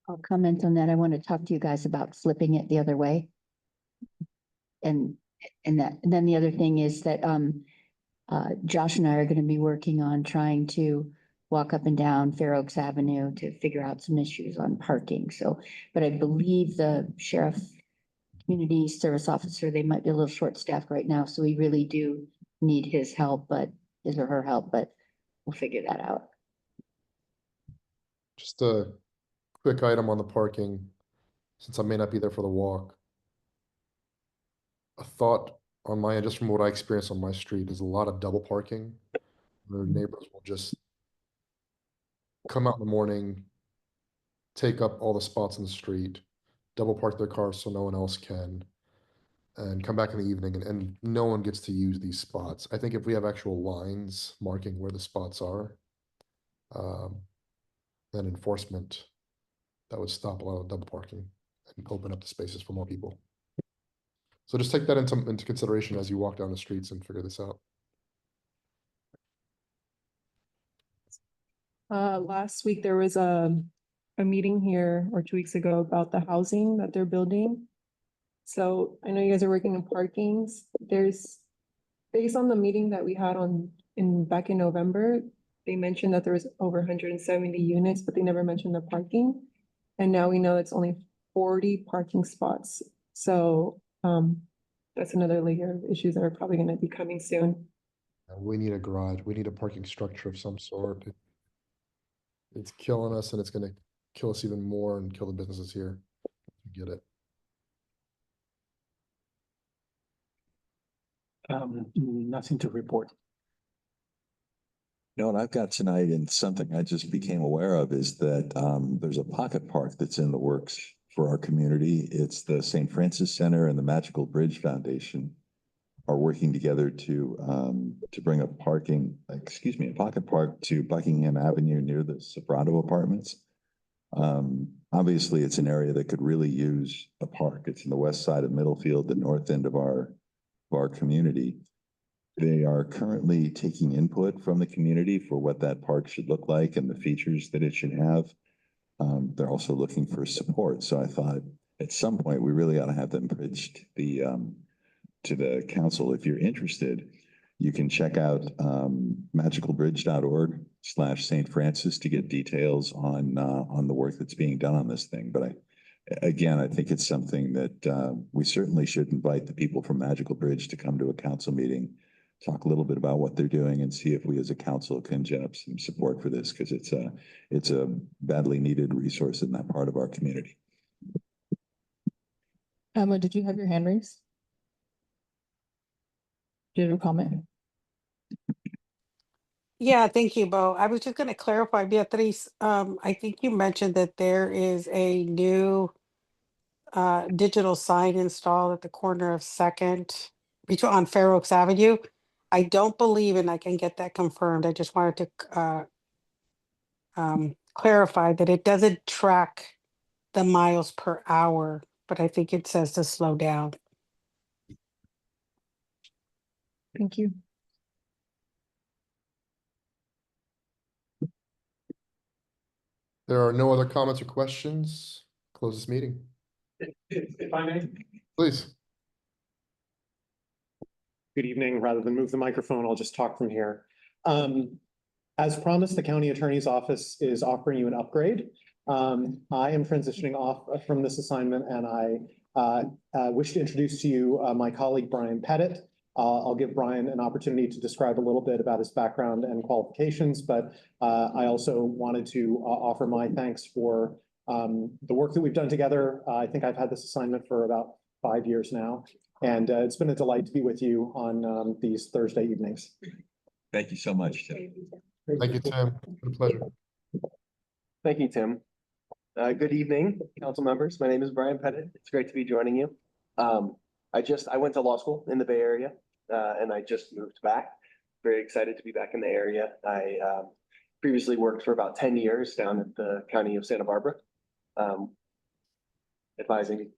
I'll comment on that. I want to talk to you guys about flipping it the other way. And then the other thing is that Josh and I are going to be working on trying to walk up and down Fair Oaks Avenue to figure out some issues on parking. So, but I believe the sheriff, community service officer, they might be a little short-staffed right now. So we really do need his help, his or her help, but we'll figure that out. Just a quick item on the parking, since I may not be there for the walk. A thought on my end, just from what I experience on my street, is a lot of double parking. Where neighbors will just come out in the morning, take up all the spots in the street, double park their cars so no one else can, and come back in the evening and no one gets to use these spots. I think if we have actual lines marking where the spots are, and enforcement, that would stop a lot of double parking and open up the spaces for more people. So just take that into consideration as you walk down the streets and figure this out. Last week, there was a meeting here, or 2 weeks ago, about the housing that they're building. So I know you guys are working on parkings. Based on the meeting that we had back in November, they mentioned that there was over 170 units, but they never mentioned the parking. And now we know it's only 40 parking spots. So that's another layer of issues that are probably going to be coming soon. We need a garage. We need a parking structure of some sort. It's killing us, and it's going to kill us even more and kill the businesses here. Get it. Nothing to report. No, and I've got tonight, and something I just became aware of is that there's a pocket park that's in the works for our community. It's the St. Francis Center and the Magical Bridge Foundation are working together to bring a pocket park to Buckingham Avenue near the Sobrato Apartments. Obviously, it's an area that could really use a park. It's in the west side of Middlefield, the north end of our community. They are currently taking input from the community for what that park should look like and the features that it should have. They're also looking for support. So I thought at some point we really ought to have them pitched to the council. If you're interested, you can check out magicalbridge.org/St. Francis to get details on the work that's being done on this thing. But again, I think it's something that we certainly should invite the people from Magical Bridge to come to a council meeting, talk a little bit about what they're doing and see if we as a council can gin up some support for this, because it's a badly needed resource in that part of our community. Emma, did you have your hand raised? Do you have a comment? Yeah, thank you, Bo. I was just gonna clarify, Beatrice, I think you mentioned that there is a new digital sign installed at the corner of Second, between on Fair Oaks Avenue. I don't believe, and I can get that confirmed. I just wanted to clarify that it doesn't track the miles per hour, but I think it says to slow down. Thank you. There are no other comments or questions. Close this meeting, If I may, please. good evening. Rather than move the microphone, I'll just talk from here. As promised, the county attorney's office is offering you an upgrade. I am transitioning off from this assignment, and I wish to introduce to you my colleague, Brian Pettit. I'll give Brian an opportunity to describe a little bit about his background and qualifications, but I also wanted to offer my thanks for the work that we've done together. I think I've had this assignment for about 5 years now, and it's been a delight to be with you on these Thursday evenings. Thank you so much, Tim. Thank you, Tim. It's a pleasure. Thank you, Tim. Good evening, council members. My name is Brian Pettit. It's great to be joining you. I went to law school in the Bay Area, and I just moved back. Very excited to be back in the area. I previously worked for about 10 years down at the County of Santa Barbara, advising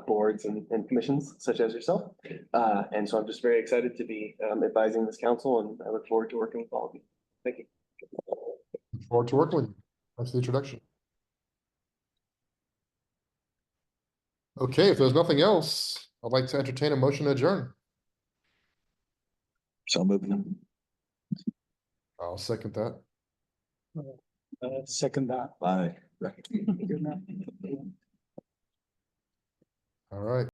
boards and commissions such as yourself. And so I'm just very excited to be advising this council, and I look forward to working with all of you. Thank you. Look forward to working with you. That's the introduction. Okay, if there's nothing else, I'd like to entertain a motion to adjourn. So moved. I'll second that. Second that. Bye. Good night. All right.